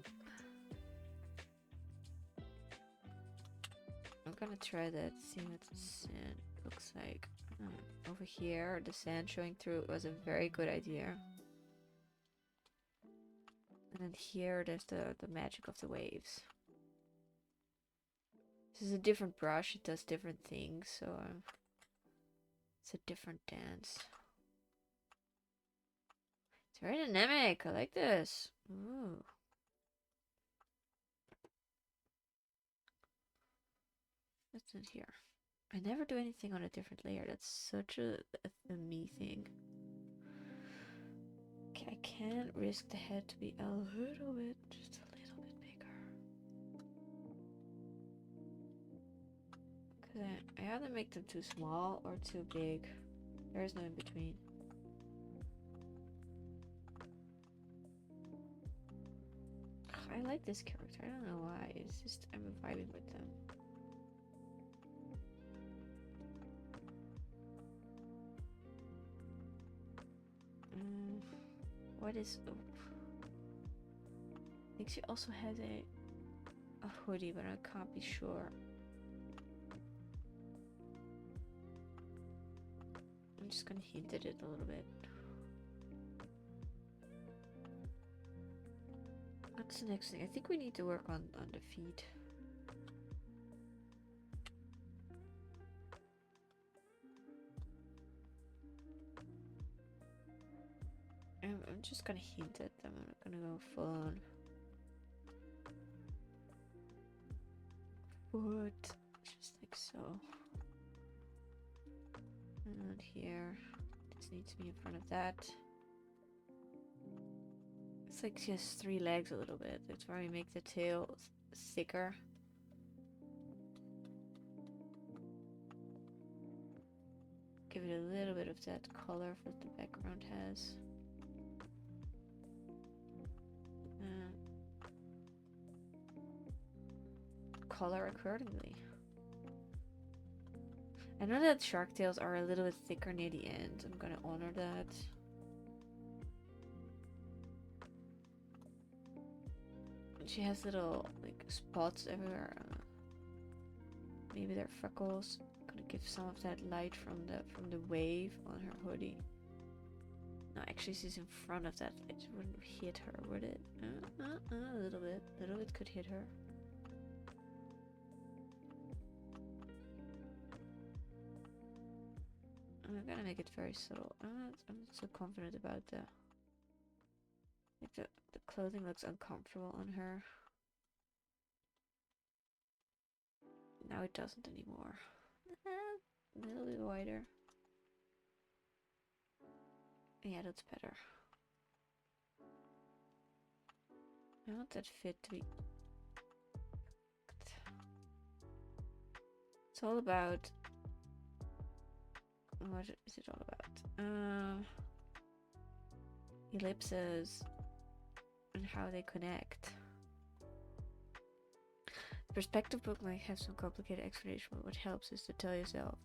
I'm gonna try that. See what the sand looks like. Over here, the sand showing through was a very good idea. And then here, there's the magic of the waves. This is a different brush. It does different things, so it's a different dance. It's very dynamic. I like this. Ooh. What's in here? I never do anything on a different layer. That's such a me thing. Okay, I can't risk the head to be a little bit, just a little bit bigger. Because I either make them too small or too big. There is no in between. I like this character. I don't know why. It's just I'm vibing with them. What is? Oh. I think she also has a hoodie, but I can't be sure. I'm just gonna hint at it a little bit. What's the next thing? I think we need to work on the feet. I'm just gonna hint at them. I'm not gonna go full on. Foot, just like so. And here, this needs to be in front of that. It's like she has 3 legs a little bit. That's why we make the tail thicker. Give it a little bit of that color that the background has. Color accordingly. I know that shark tails are a little bit thicker near the end. I'm gonna honor that. And she has little like spots everywhere. Maybe they're freckles. I'm gonna give some of that light from the wave on her hoodie. No, actually she's in front of that. It wouldn't hit her, would it? A little bit. A little bit could hit her. I'm gonna make it very subtle. I'm not so confident about the the clothing looks uncomfortable on her. Now it doesn't anymore. A little bit wider. Yeah, that's better. I want that fit to be. It's all about. What is it all about? Ellipses and how they connect. Perspective book might have some complicated explanation, but what helps is to tell yourself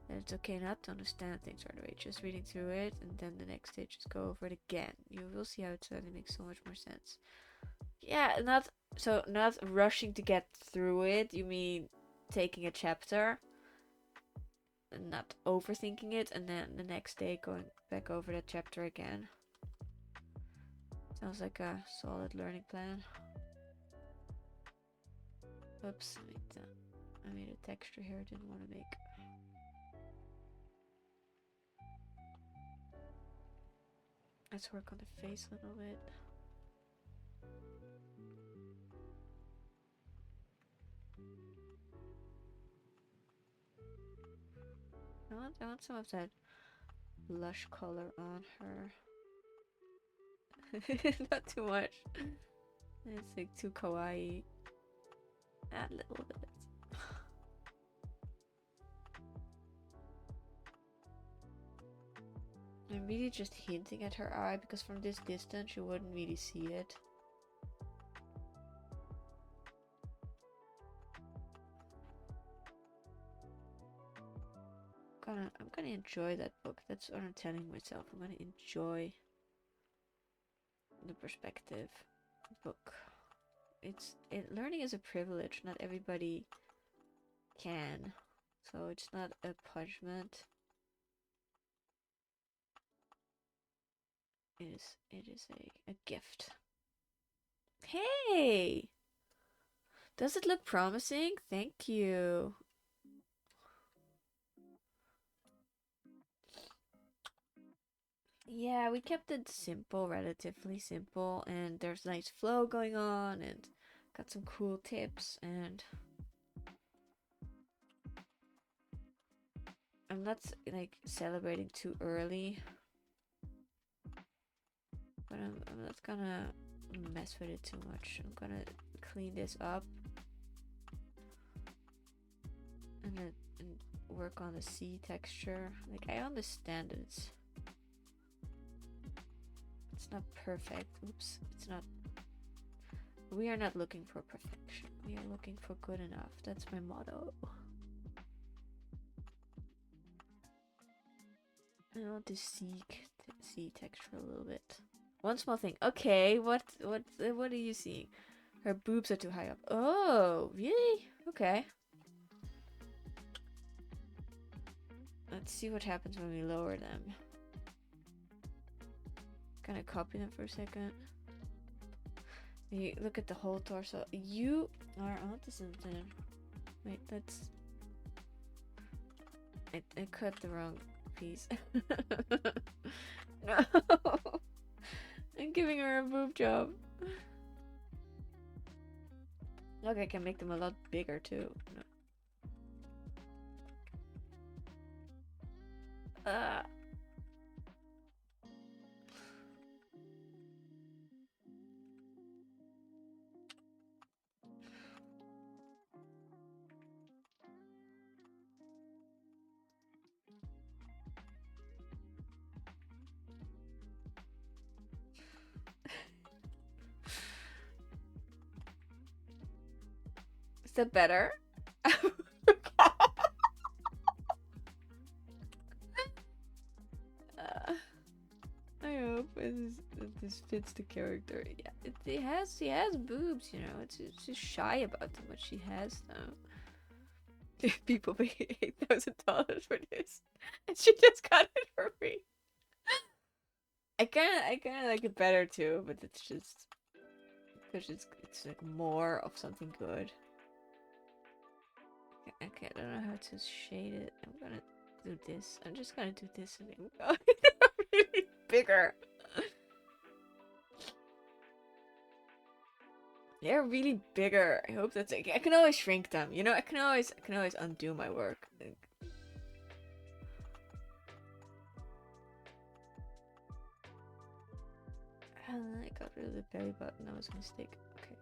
that it's okay not to understand things right away. Just reading through it, and then the next day just go over it again. You will see how it suddenly makes so much more sense. Yeah, not rushing to get through it. You mean taking a chapter and not overthinking it, and then the next day going back over that chapter again. Sounds like a solid learning plan. Oops, I made a texture here I didn't want to make. Let's work on the face a little bit. I want some of that blush color on her. Not too much. It's like too kawaii. A little bit. I'm really just hinting at her eye because from this distance you wouldn't really see it. I'm gonna enjoy that book. That's what I'm telling myself. I'm gonna enjoy the perspective book. Learning is a privilege. Not everybody can, so it's not a punishment. It is a gift. Hey! Does it look promising? Thank you. Yeah, we kept it simple, relatively simple, and there's nice flow going on, and got some cool tips, and I'm not like celebrating too early, but I'm not gonna mess with it too much. I'm gonna clean this up and work on the sea texture. Like, I understand that it's not perfect. Oops, it's not. We are not looking for perfection. We are looking for good enough. That's my motto. I want to see texture a little bit. One small thing. Okay, what are you seeing? Her boobs are too high up. Oh, really? Okay. Let's see what happens when we lower them. Can I copy them for a second? You look at the whole torso. You are onto something. Wait, that's. I cut the wrong piece. No! I'm giving her a boob job. Look, I can make them a lot bigger too. No. Is that better? I hope this fits the character. Yeah, he has boobs, you know. It's just shy about how much she has now. People pay $8,000 for this, and she just got it for free. I kind of like it better too, but it's just because it's like more of something good. Okay, I don't know how to shade it. I'm gonna do this. I'm just gonna do this and then go. Really bigger. They're really bigger. I hope that's okay. I can always shrink them. You know, I can always undo my work. I got rid of the belly button. That was a mistake. Okay.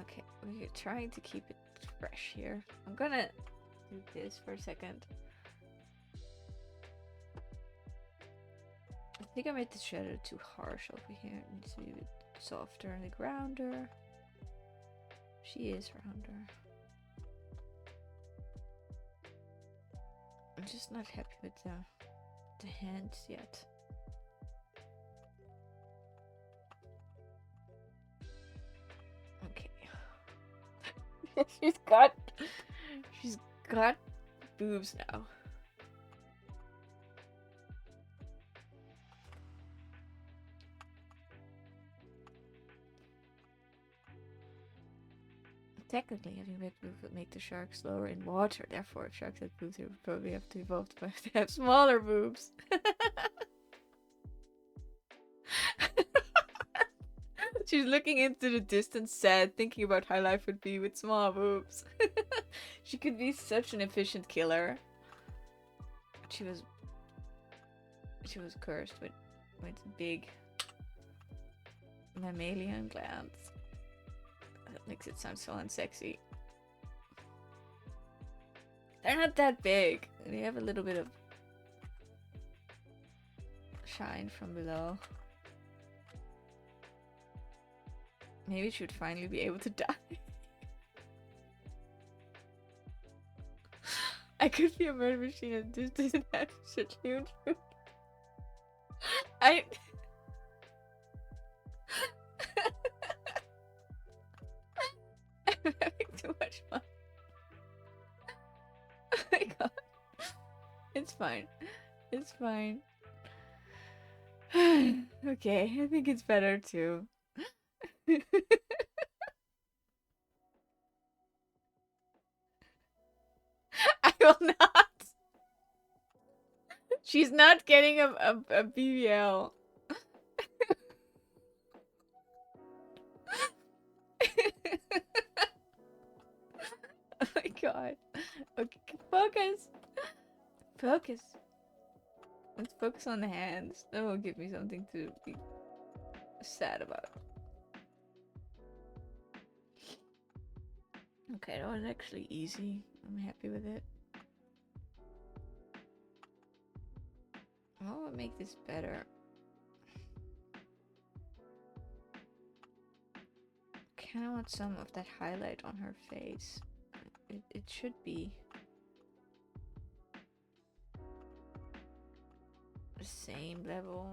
Okay, we're trying to keep it fresh here. I'm gonna do this for a second. I think I made the shadow too harsh over here. It needs to be a bit softer and like rounder. She is rounder. I'm just not happy with the hands yet. Okay. she's got boobs now. Technically, having red boobs would make the shark slower in water. Therefore, sharks that boobs would probably have to evolve to have smaller boobs. She's looking into the distance, sad, thinking about how life would be with small boobs. She could be such an efficient killer. She was cursed with big mammalian glands. That makes it sound so unsexy. They're not that big. They have a little bit of shine from below. Maybe she would finally be able to die. I could be a murder machine and just didn't have such huge food. I'm having too much fun. Oh my god. It's fine. It's fine. Okay, I think it's better too. I will not. She's not getting a BBL. Oh my god. Okay, focus. Focus. Let's focus on the hands. That will give me something to be sad about. Okay, that was actually easy. I'm happy with it. What would make this better? Kinda want some of that highlight on her face. It should be the same level.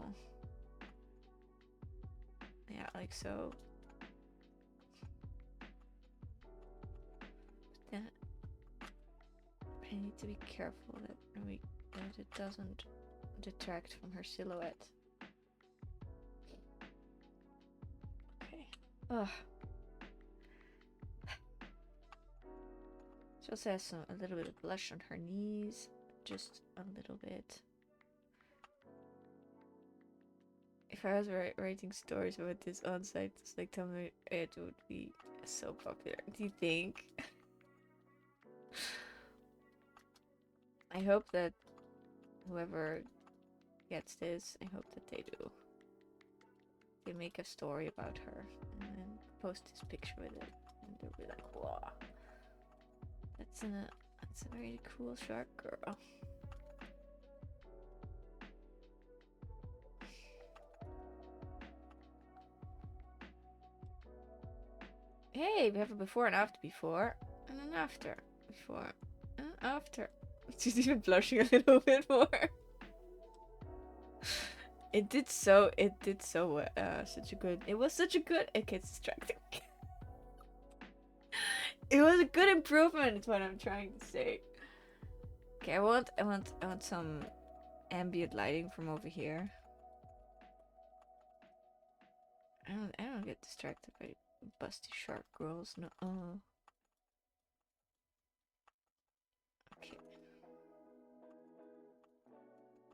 Yeah, like so. Then I need to be careful that it doesn't detract from her silhouette. Okay. Ugh. She also has a little bit of blush on her knees. Just a little bit. If I was writing stories about this on site, it's like tell me it would be so popular. Do you think? I hope that whoever gets this, I hope that they do. They make a story about her and then post this picture with it, and they'll be like, "Wow, that's a very cool shark girl." Hey, we have a before and after before, and an after before, and after. She's even blushing a little bit more. It did so such a good. It was such a good. It gets distracting. It was a good improvement. Is what I'm trying to say. Okay, I want some ambient lighting from over here. I don't get distracted by Busty shark girls. No. Okay.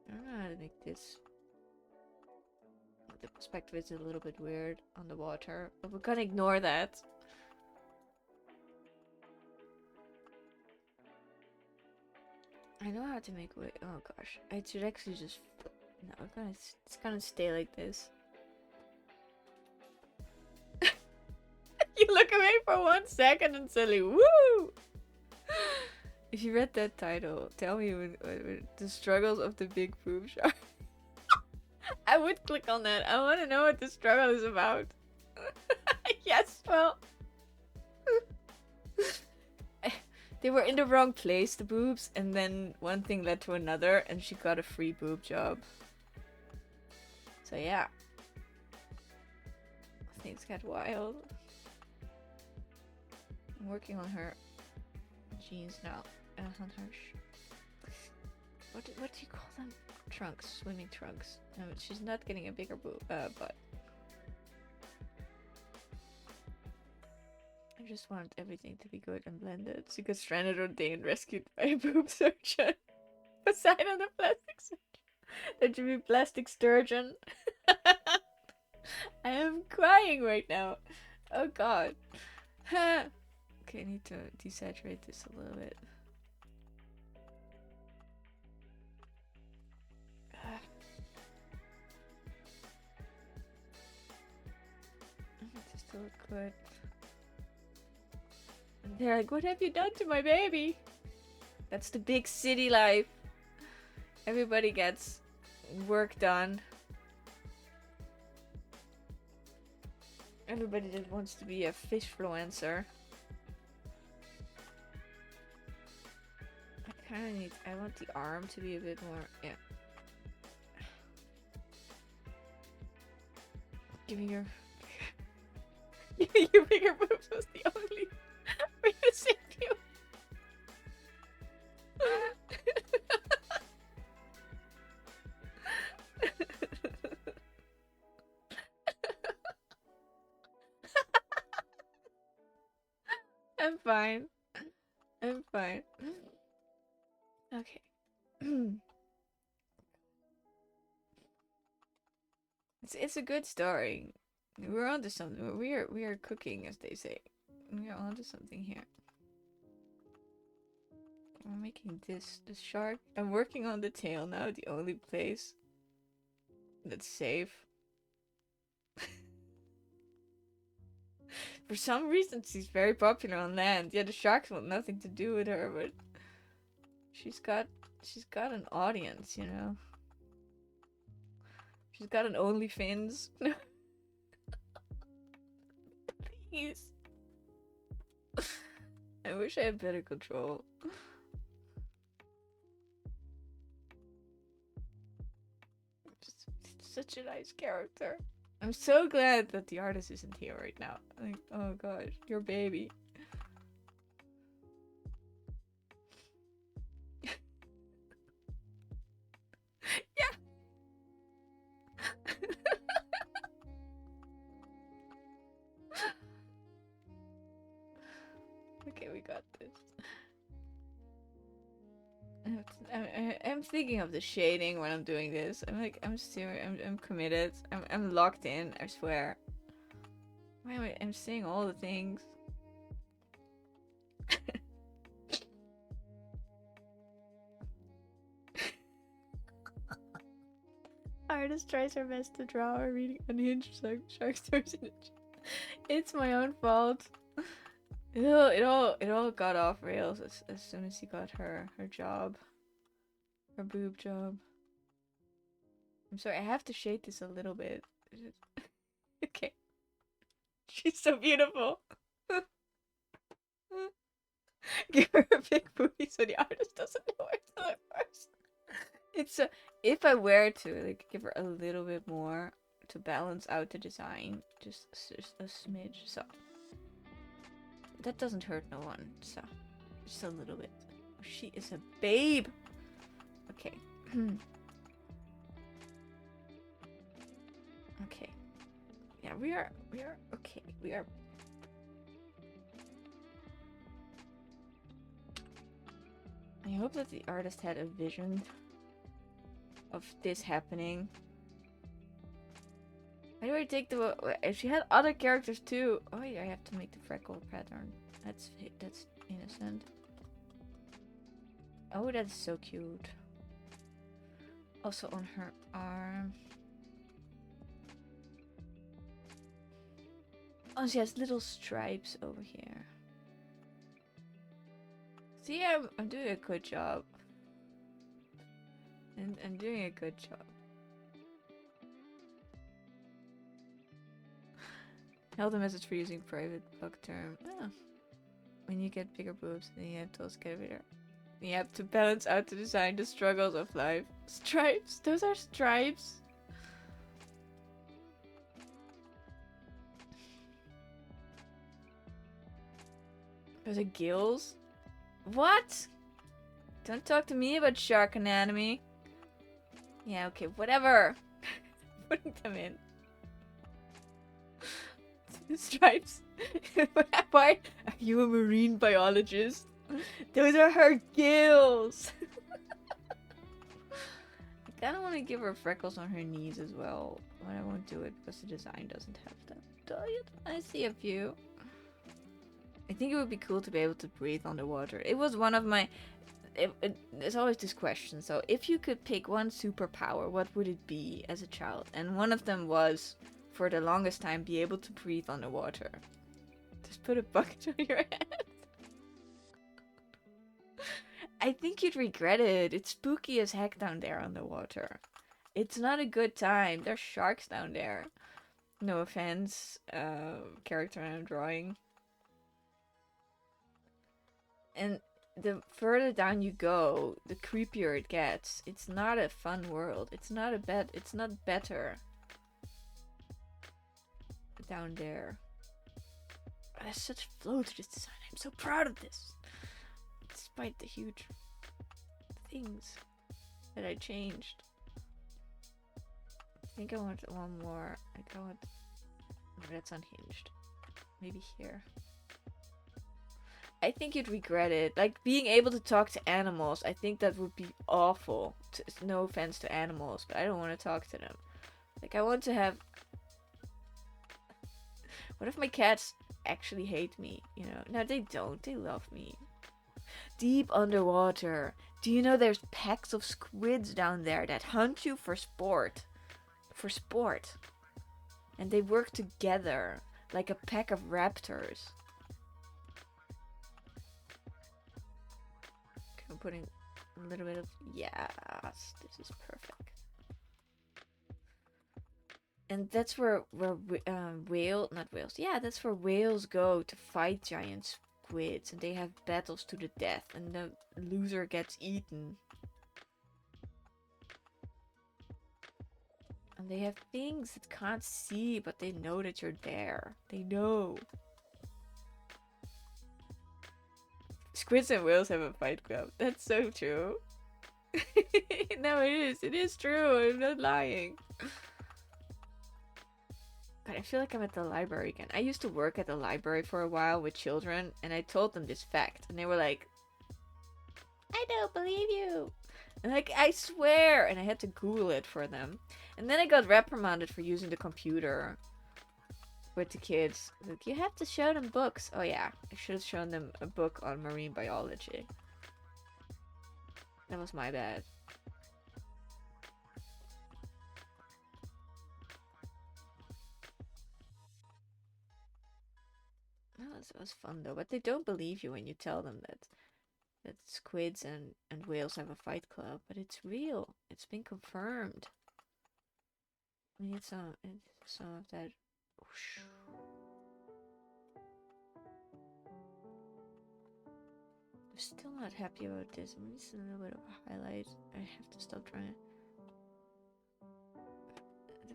I don't know how to make this. The perspective is a little bit weird on the water, but we're gonna ignore that. I know how to make way. Oh gosh, I should actually just. No, it's gonna stay like this. You look away for 1 second and suddenly, woo! If you read that title, tell me when the struggles of the big boob shark. I would click on that. I want to know what the struggle is about. Yes, well. They were in the wrong place, the boobs, and then one thing led to another, and she got a free boob job. So yeah. Things got wild. I'm working on her jeans now. On her what do you call them? Trunks, swimming trunks. No, she's not getting a bigger butt. I just want everything to be good and blended. She got stranded on a day and rescued by a boob surgeon. Poseidon the plastic surgeon. That should be plastic sturgeon. I am crying right now. Oh god. Okay, I need to desaturate this a little bit. Just to look good. And they're like, what have you done to my baby? That's the big city life. Everybody gets work done. Everybody just wants to be a fishfluencer. I want the arm to be a bit more, yeah. Give me your... your bigger boobs was the only way to save you. I'm fine. I'm fine. Okay. It's a good story. We're onto something. We are cooking, as they say. We are onto something here. I'm making this shark. I'm working on the tail now. The only place that's safe. For some reason, she's very popular on land. Yeah, the sharks want nothing to do with her, but she's got an audience, you know. She's got an OnlyFans. Please. I wish I had better control. Just such a nice character. I'm so glad that the artist isn't here right now. Like, oh gosh, your baby. Yeah. Okay, we got this. I'm thinking of the shading when I'm doing this. I'm like, I'm serious. I'm committed. I'm locked in. I swear. Wait, I'm saying all the things. Artist tries her best to draw a reading unhinged shark stories in it. It's my own fault. It all got off rails as soon as she got her job. Her boob job. I'm sorry, I have to shade this a little bit. Okay. She's so beautiful. Give her a big booty so the artist doesn't know where to look first. It's if I were to like give her a little bit more to balance out the design, just a smidge, so that doesn't hurt no one. So just a little bit. She is a babe. Okay. Okay. Yeah, we are okay. We are I hope that the artist had a vision of this happening. Why do I take the... If she had other characters too... Oh yeah, I have to make the freckle pattern. That's innocent. Oh, that's so cute. Also on her arm. Oh, she has little stripes over here. See, I'm doing a good job. And I'm doing a good job. Held a message for using private book term. Oh. When you get bigger boobs, then you have to also get bigger. You have to balance out to design the struggles of life. Stripes? Those are stripes? Those are gills? What? Don't talk to me about shark anatomy. Yeah, okay, whatever. Putting them in. Stripes. Why are you a marine biologist? Those are her gills. I kind of want to give her freckles on her knees as well, but I won't do it because the design doesn't have them. I see a few. I think it would be cool to be able to breathe underwater. It was one of my... There's always this question. So if you could pick one superpower, what would it be as a child? And one of them was, for the longest time, be able to breathe underwater. Just put a bucket on your head. I think you'd regret it. It's spooky as heck down there underwater. It's not a good time. There's sharks down there. No offense, character I'm drawing. And the further down you go, the creepier it gets. It's not a fun world. It's not better down there. There's such flow to this design. I'm so proud of this. Despite the huge things that I changed. I think I want one more. I want... Oh, that's unhinged. Maybe here. I think you'd regret it. Like, being able to talk to animals, I think that would be awful. No offense to animals, but I don't want to talk to them. Like, I want to have... What if my cats actually hate me? You know? No, they don't. They love me. Deep underwater. Do you know there's packs of squids down there that hunt you for sport? For sport. And they work together like a pack of raptors. Okay, I'm putting a little bit of... Yes, this is perfect. And that's where not whales. Yeah, that's where whales go to fight giant squids, and they have battles to the death, and the loser gets eaten. And they have things that can't see, but they know that you're there. They know. Squids and whales have a fight club. That's so true. No, it is. It is true. I'm not lying. God, I feel like I'm at the library again. I used to work at the library for a while with children, and I told them this fact, and they were like, I don't believe you. And like, I swear. And I had to Google it for them. And then I got reprimanded for using the computer with the kids. Like, you have to show them books. Oh yeah, I should have shown them a book on marine biology. That was my bad. Oh, that was fun though. But they don't believe you when you tell them that squids and whales have a fight club. But it's real. It's been confirmed. We need some of that. Whoosh. I'm still not happy about this. I'm missing a little bit of a highlight. I have to stop trying.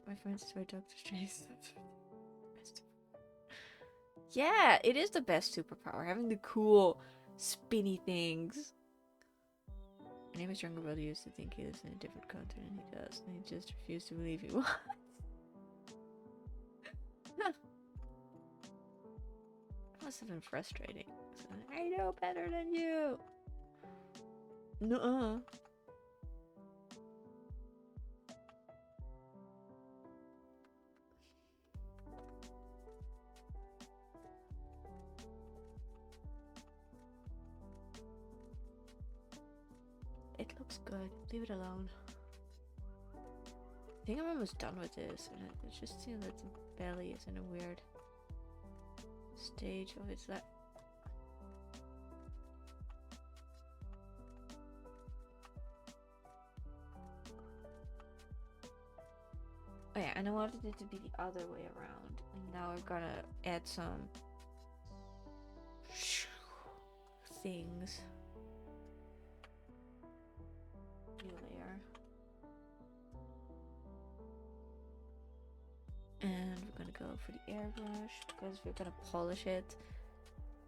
My friends is my Doctor Strange. Yeah, it is the best superpower. Having the cool, spinny things. My name is younger brother used to think he lives in a different country than he does, and he just refused to believe you. What? That must have been frustrating. I know better than you. No. It looks good. Leave it alone. I think I'm almost done with this, and it just seems that the belly is in a weird stage of its life. Oh yeah, and I wanted it to be the other way around. And now we're gonna add some things. New layer. And we're gonna go for the airbrush because we're gonna polish it.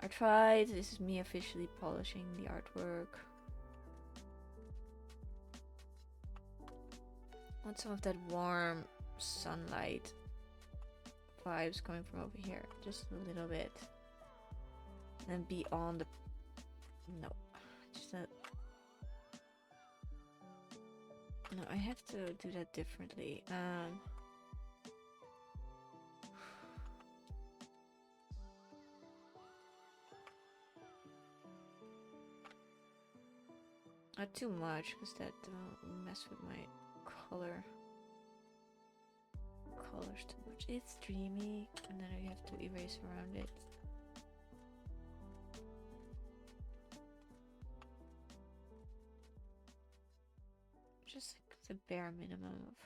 I tried. This is me officially polishing the artwork. Want some of that warm sunlight vibes coming from over here, just a little bit. And then be on the no, I have to do that differently. Not too much, because that will mess with my colors too much. It's dreamy, and then I have to erase around it. Just like the bare minimum.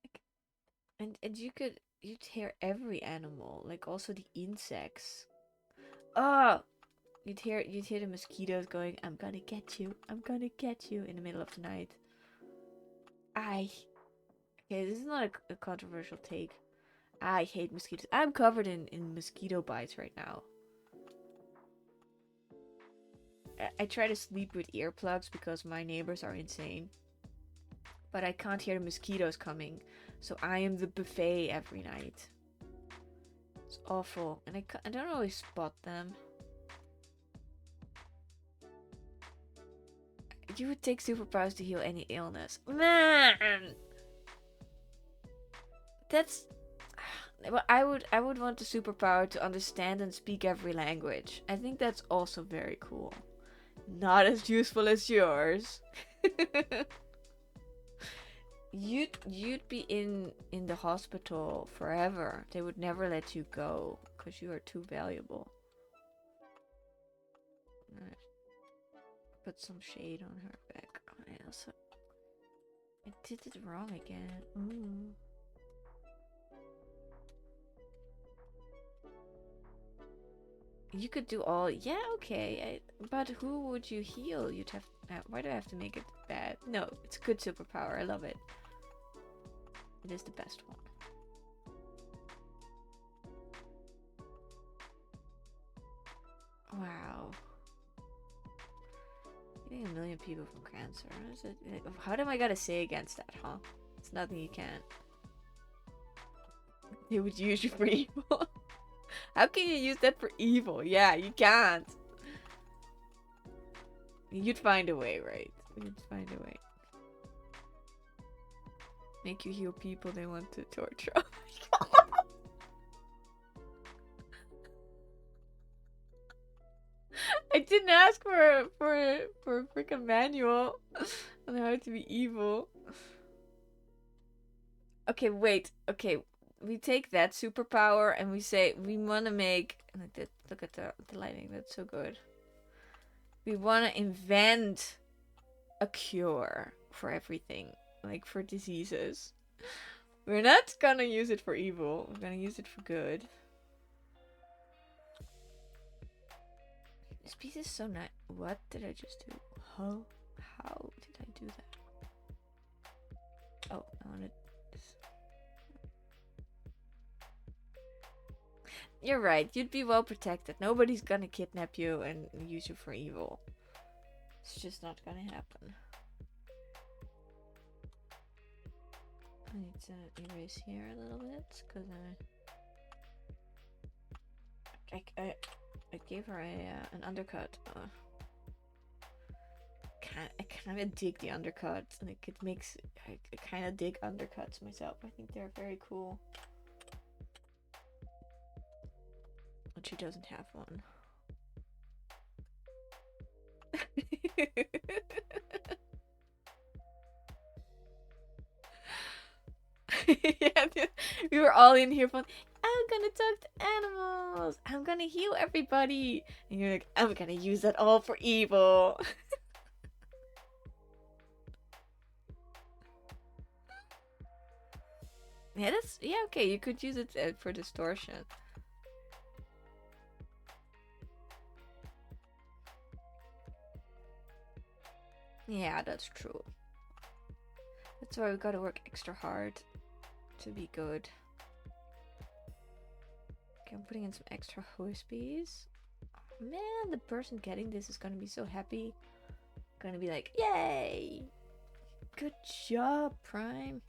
Like, and you'd hear every animal, like also the insects. Oh, you'd hear the mosquitoes going, "I'm gonna get you, I'm gonna get you," in the middle of the night. Okay, this is not a controversial take. I hate mosquitoes. I'm covered in mosquito bites right now. I try to sleep with earplugs because my neighbors are insane. But I can't hear the mosquitoes coming, so I am the buffet every night. It's awful, and I don't always spot them. You would take superpowers to heal any illness. Man! That's... Well, I would want the superpower to understand and speak every language. I think that's also very cool. Not as useful as yours. You'd be in the hospital forever. They would never let you go because you are too valuable. Put some shade on her back. Oh, yeah, so I did it wrong again. Ooh. You could do all, yeah, okay. But who would you heal? You'd have. Why do I have to make it bad? No, it's a good superpower. I love it. It is the best one. Wow. Getting 1 million people from cancer. How am I gonna say against that, huh? It's nothing you can't. They would use you for evil. How can you use that for evil? Yeah, you can't. You'd find a way, right? You'd find a way. Make you heal people they want to torture. Oh my God. I didn't ask for a freaking manual on how to be evil. Okay, wait. Okay, we take that superpower and we say we want to make. Look at the lighting. That's so good. We want to invent a cure for everything, like for diseases. We're not gonna use it for evil. We're gonna use it for good. This piece is so nice. What did I just do? How did I do that? Oh, I wanted this. You're right. You'd be well protected. Nobody's gonna kidnap you and use you for evil. It's just not gonna happen. I need to erase here a little bit because I gave her an undercut. I kind of dig the undercuts, and it makes I kind of dig undercuts myself. I think they're very cool. But she doesn't have one. Yeah, we were all in here fun. I'm gonna talk to animals. I'm gonna heal everybody. And you're like, I'm gonna use that all for evil. Yeah, okay. You could use it for distortion. Yeah, that's true. That's why we gotta work extra hard to be good. Okay, I'm putting in some extra wispies. Man, the person getting this is gonna be so happy. Gonna be like, yay! Good job, Prime.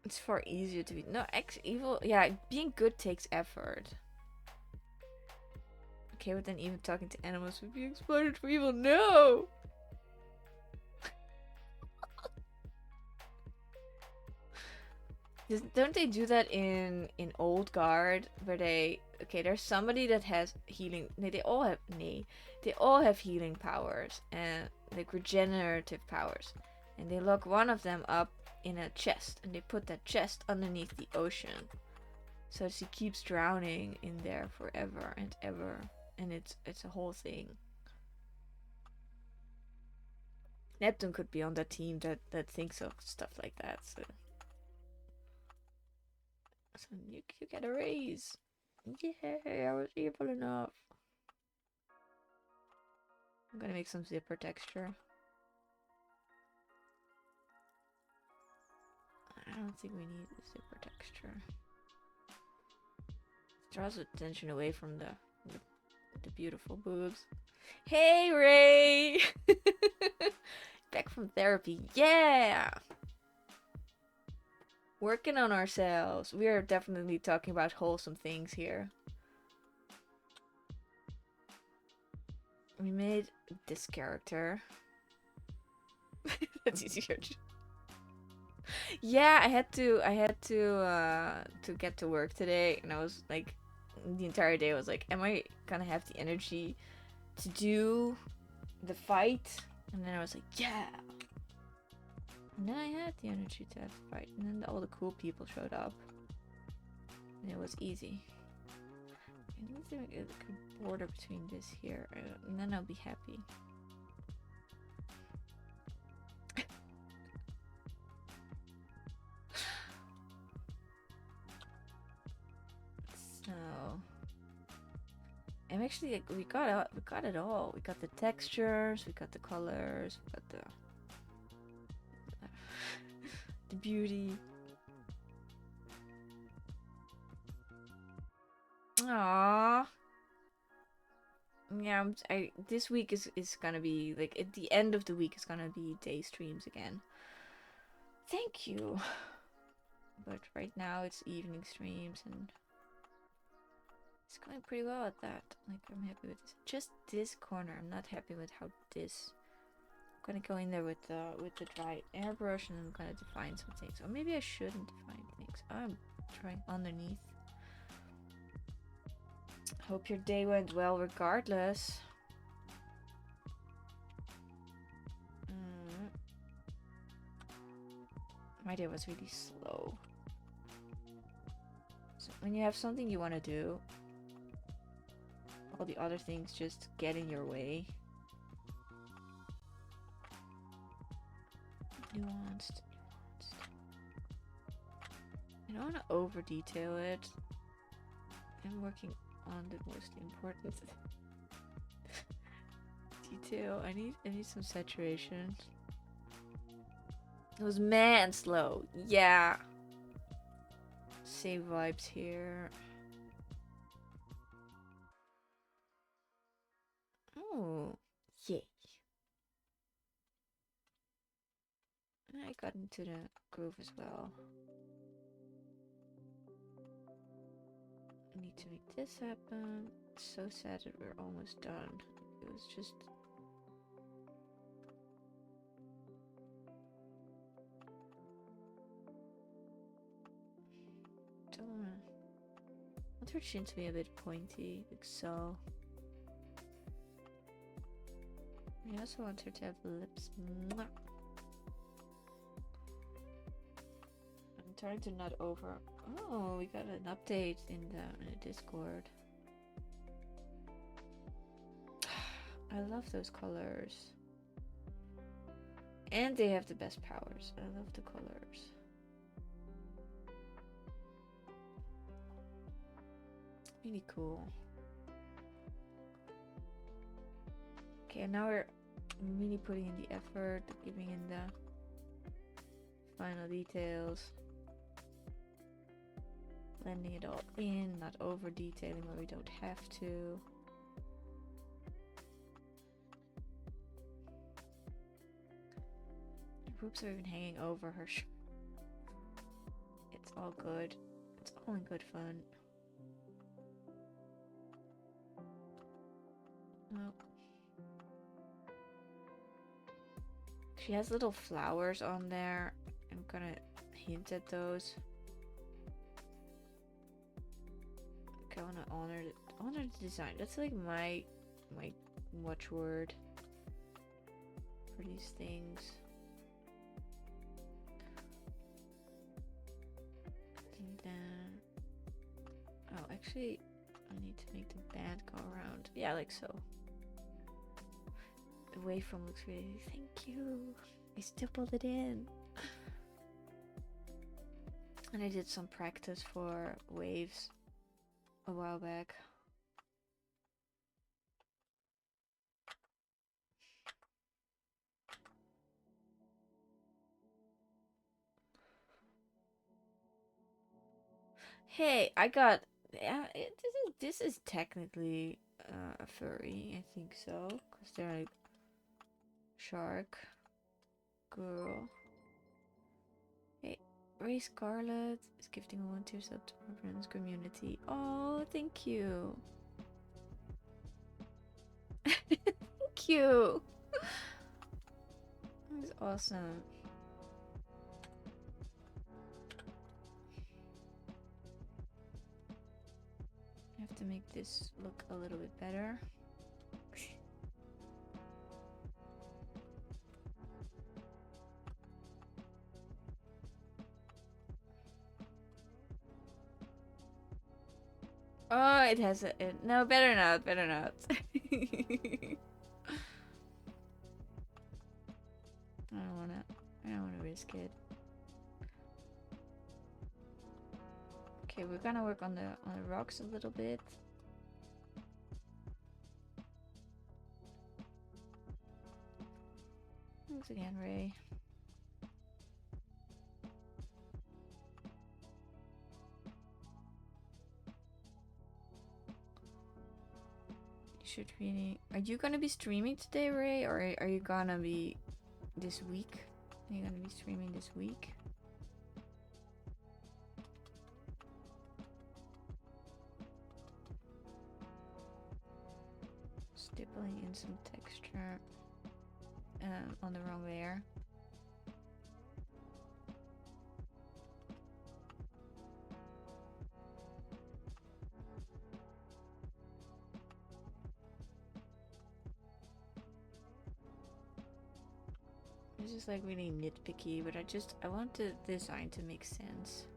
It's far easier to be evil. Yeah, being good takes effort. Okay, but then even talking to animals would be exploited for evil. No! Don't they do that in Old Guard, where there's somebody that has healing. They all have healing powers and like regenerative powers, and they lock one of them up in a chest, and they put that chest underneath the ocean, so she keeps drowning in there forever and ever, and it's a whole thing. Neptune could be on that team that thinks of stuff like that. So you get a raise. Yeah, I was evil enough. I'm gonna make some zipper texture. I don't think we need the zipper texture. It draws attention away from the beautiful boobs. Hey, Ray! Back from therapy. Yeah! Working on ourselves. We are definitely talking about wholesome things here. We made this character. That's easier. Yeah, I had to get to work today, and I was like, the entire day I was like, am I gonna have the energy to do the fight? And then I was like, yeah. And then I had the energy to have the fight, and then all the cool people showed up, and it was easy. I need to make a good border between this here, and then I'll be happy. So I'm actually like, we got it all. We got the textures, we got the colors, we got the beauty. Aww. Yeah, this week is gonna be like, at the end of the week is gonna be day streams again. Thank you. But right now it's evening streams, and it's going pretty well at that. Like, I'm happy with this. Just this corner, I'm not happy with how this. I'm gonna go in there with the dry airbrush, and I'm gonna define some things. Or maybe I shouldn't define things. I'm trying underneath. Hope your day went well regardless. My day was really slow. So when you have something you want to do, all the other things just get in your way. Nuanced. I don't want to over detail it. I'm working on the most important detail. I need some saturation. It was man slow. Yeah. Save vibes here. Oh, yay. I got into the groove as well. I need to make this happen. It's so sad that we're almost done. It was just... don't wanna... I want her chin to be a bit pointy, like so. I also want her to have lips. Mwah. I'm trying to not over... Oh, we got an update in the Discord. I love those colors. And they have the best powers. I love the colors. Really cool. Okay, now we're really putting in the effort, giving in the final details. Blending it all in, not over detailing where we don't have to. The boobs are even hanging over her shirt. It's all good. It's all in good fun. Oh. She has little flowers on there. I'm gonna hint at those. I want to honor the design. That's like my watchword for these things. And then, oh, actually, I need to make the band go around. Yeah, like so. The waveform looks really. Thank you. I stippled it in. And I did some practice for waves a while back. Hey, I got this is technically a furry, I think so, because they're like shark girl. Hey, Ray Scarlet is gifting a 1-2 sub to my friend's community. Oh, thank you. Thank you. That's awesome. I have to make this look a little bit better. Oh, it has a... no, better not, better not. I don't wanna risk it. Okay, we're gonna work on the rocks a little bit. Thanks again, Ray. You should really... Are you gonna be streaming today, Ray? Or are you gonna be this week? Are you gonna be streaming this week? Stippling in some texture on the wrong layer. This is like really nitpicky, but I want the design to make sense.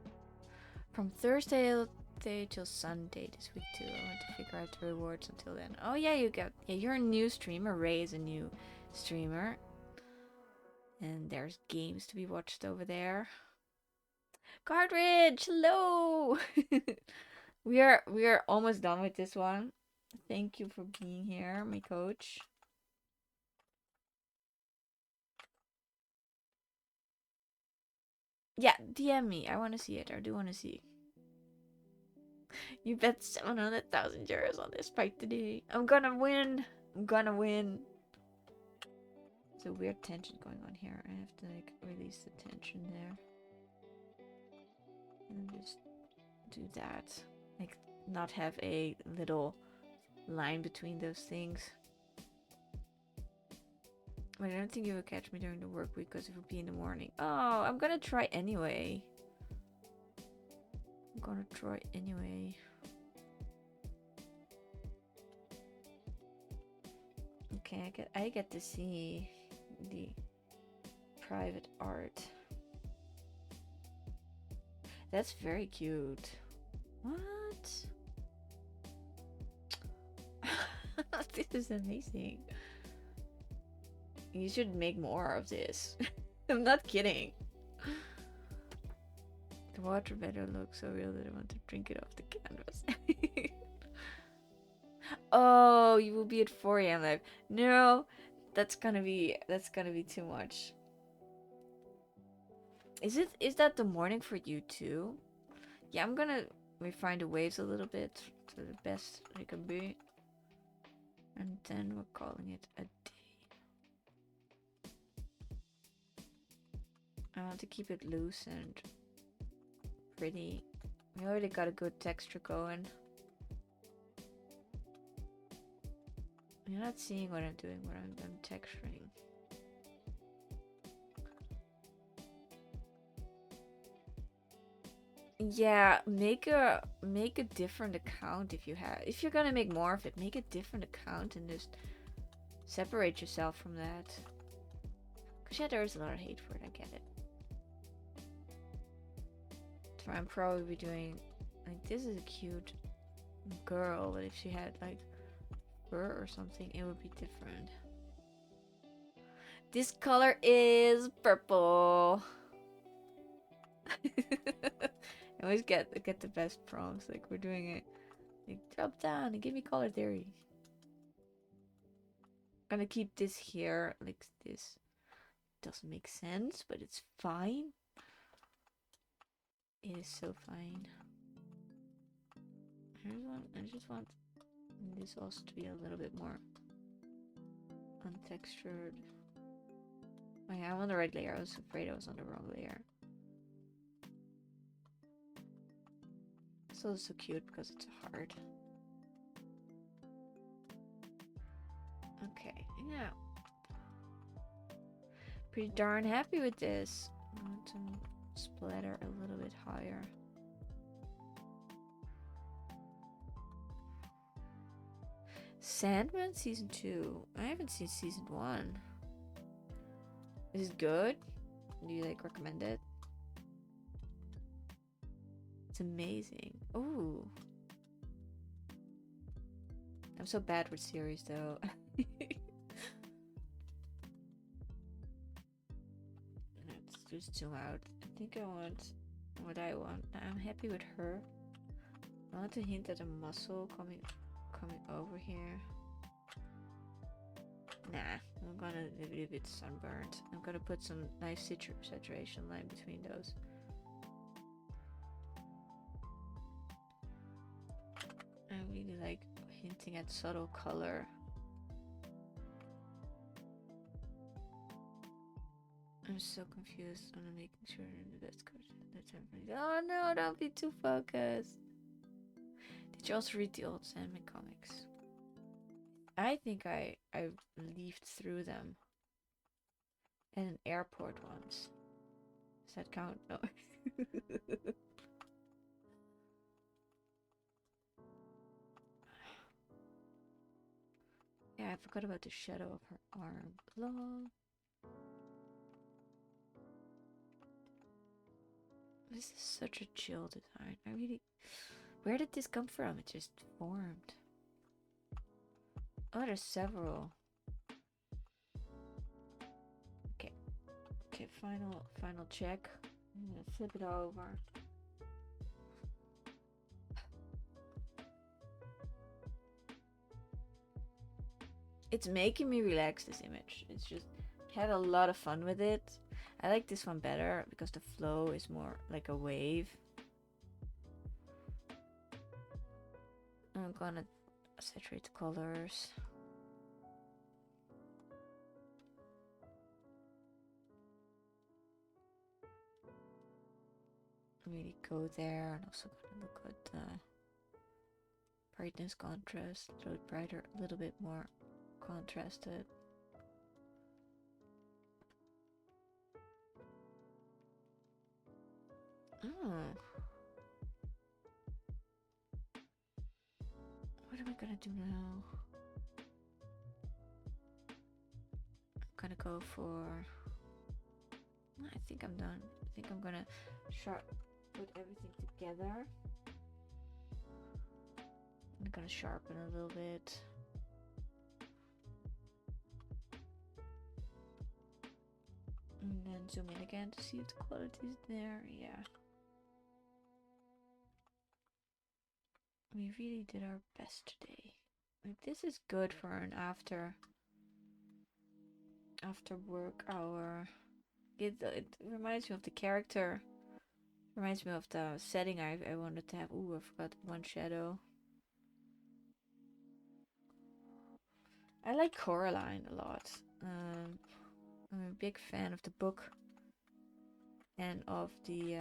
From Thursday till Sunday this week too. I want to figure out the rewards until then. Oh yeah, you're a new streamer. Ray is a new streamer. And there's games to be watched over there. Cartridge, hello! we are almost done with this one. Thank you for being here, my coach. Yeah, DM me. I want to see it. I do want to see. You bet 700,000 euros on this fight today. I'm gonna win. I'm gonna win. There's a weird tension going on here. I have to like release the tension there. And just do that. Like not have a little line between those things. But I don't think you will catch me during the work week because it will be in the morning. Oh, I'm gonna try anyway. Okay, I get to see the private art. That's very cute. What? This is amazing. You should make more of this. I'm not kidding. The water better looks so real that I want to drink it off the canvas. Oh, you will be at 4 a.m. live. No, that's gonna be too much. Is that the morning for you too? Yeah, I'm gonna refine the waves a little bit to the best they can be. And then we're calling it a day. I want to keep it loose and pretty. We already got a good texture going. You're not seeing what I'm doing, what I'm texturing. Yeah, make a different account if you're gonna make more of it. Make a different account and just separate yourself from that. Cause yeah, there's a lot of hate for it. I get it. So I'm probably be doing like, this is a cute girl, but if she had like fur or something, it would be different. This color is purple. I always get the best prompts. Like, we're doing it. Like, drop down and give me color theory. I'm gonna keep this here like this. Doesn't make sense, but it's fine. It is so fine. Here's one. I just want this also to be a little bit more untextured. Oh yeah, I'm on the right layer. I was afraid I was on the wrong layer. This is so cute because it's a heart. Okay, yeah. Pretty darn happy with this. I want to splatter a little bit higher. Sandman season 2. I haven't seen season 1. Is it good? Do you like recommend it? It's amazing. Ooh. I'm so bad with series though. Let's just zoom out. I think I want what I want. I'm happy with her. I want to hint at a muscle coming over here. Nah, I'm gonna leave it a bit sunburned. I'm gonna put some nice saturation line between those. I really like hinting at subtle color. I'm so confused. I'm making sure that's good. Oh no, don't be too focused. Did you also read the old Sandman comics? I think I leafed through them at an airport once. Does that count? No. Yeah, I forgot about the shadow of her arm. Lol. This is such a chill design. Where did this come from? It just formed. Oh, there's several. Okay, final check. I'm gonna flip it over. It's making me relax, this image. It's just had a lot of fun with it. I like this one better because the flow is more like a wave. I'm gonna saturate the colors. Really go there, and also gonna look at the Brightness, contrast, a little brighter, a little bit more contrasted. Oh. What am I gonna do now? I'm gonna go for... I think I'm done. I think I'm gonna put everything together. I'm gonna sharpen a little bit. And then zoom in again to see if the quality is there. Yeah. We really did our best today. Like, this is good for an after work hour. It reminds me of the character. Reminds me of the setting I wanted to have. Ooh, I forgot one shadow. I like Coraline a lot. I'm a big fan of the book and of the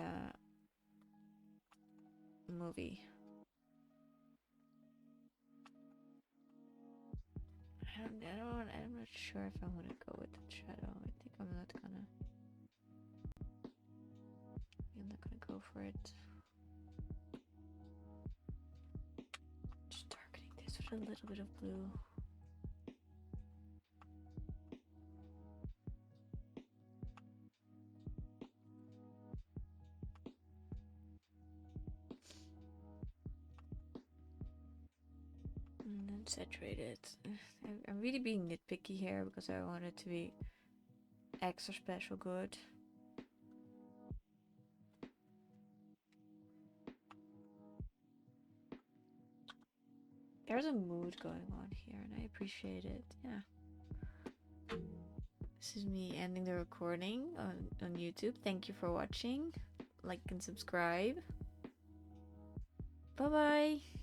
movie. I'm not sure if I want to go with the shadow. I think I'm not gonna go for it. Just darkening this with a little bit of blue. And then saturate it. I'm really being nitpicky here because I want it to be extra special good. There's a mood going on here and I appreciate it. Yeah. This is me ending the recording on YouTube. Thank you for watching. Like and subscribe. Bye bye.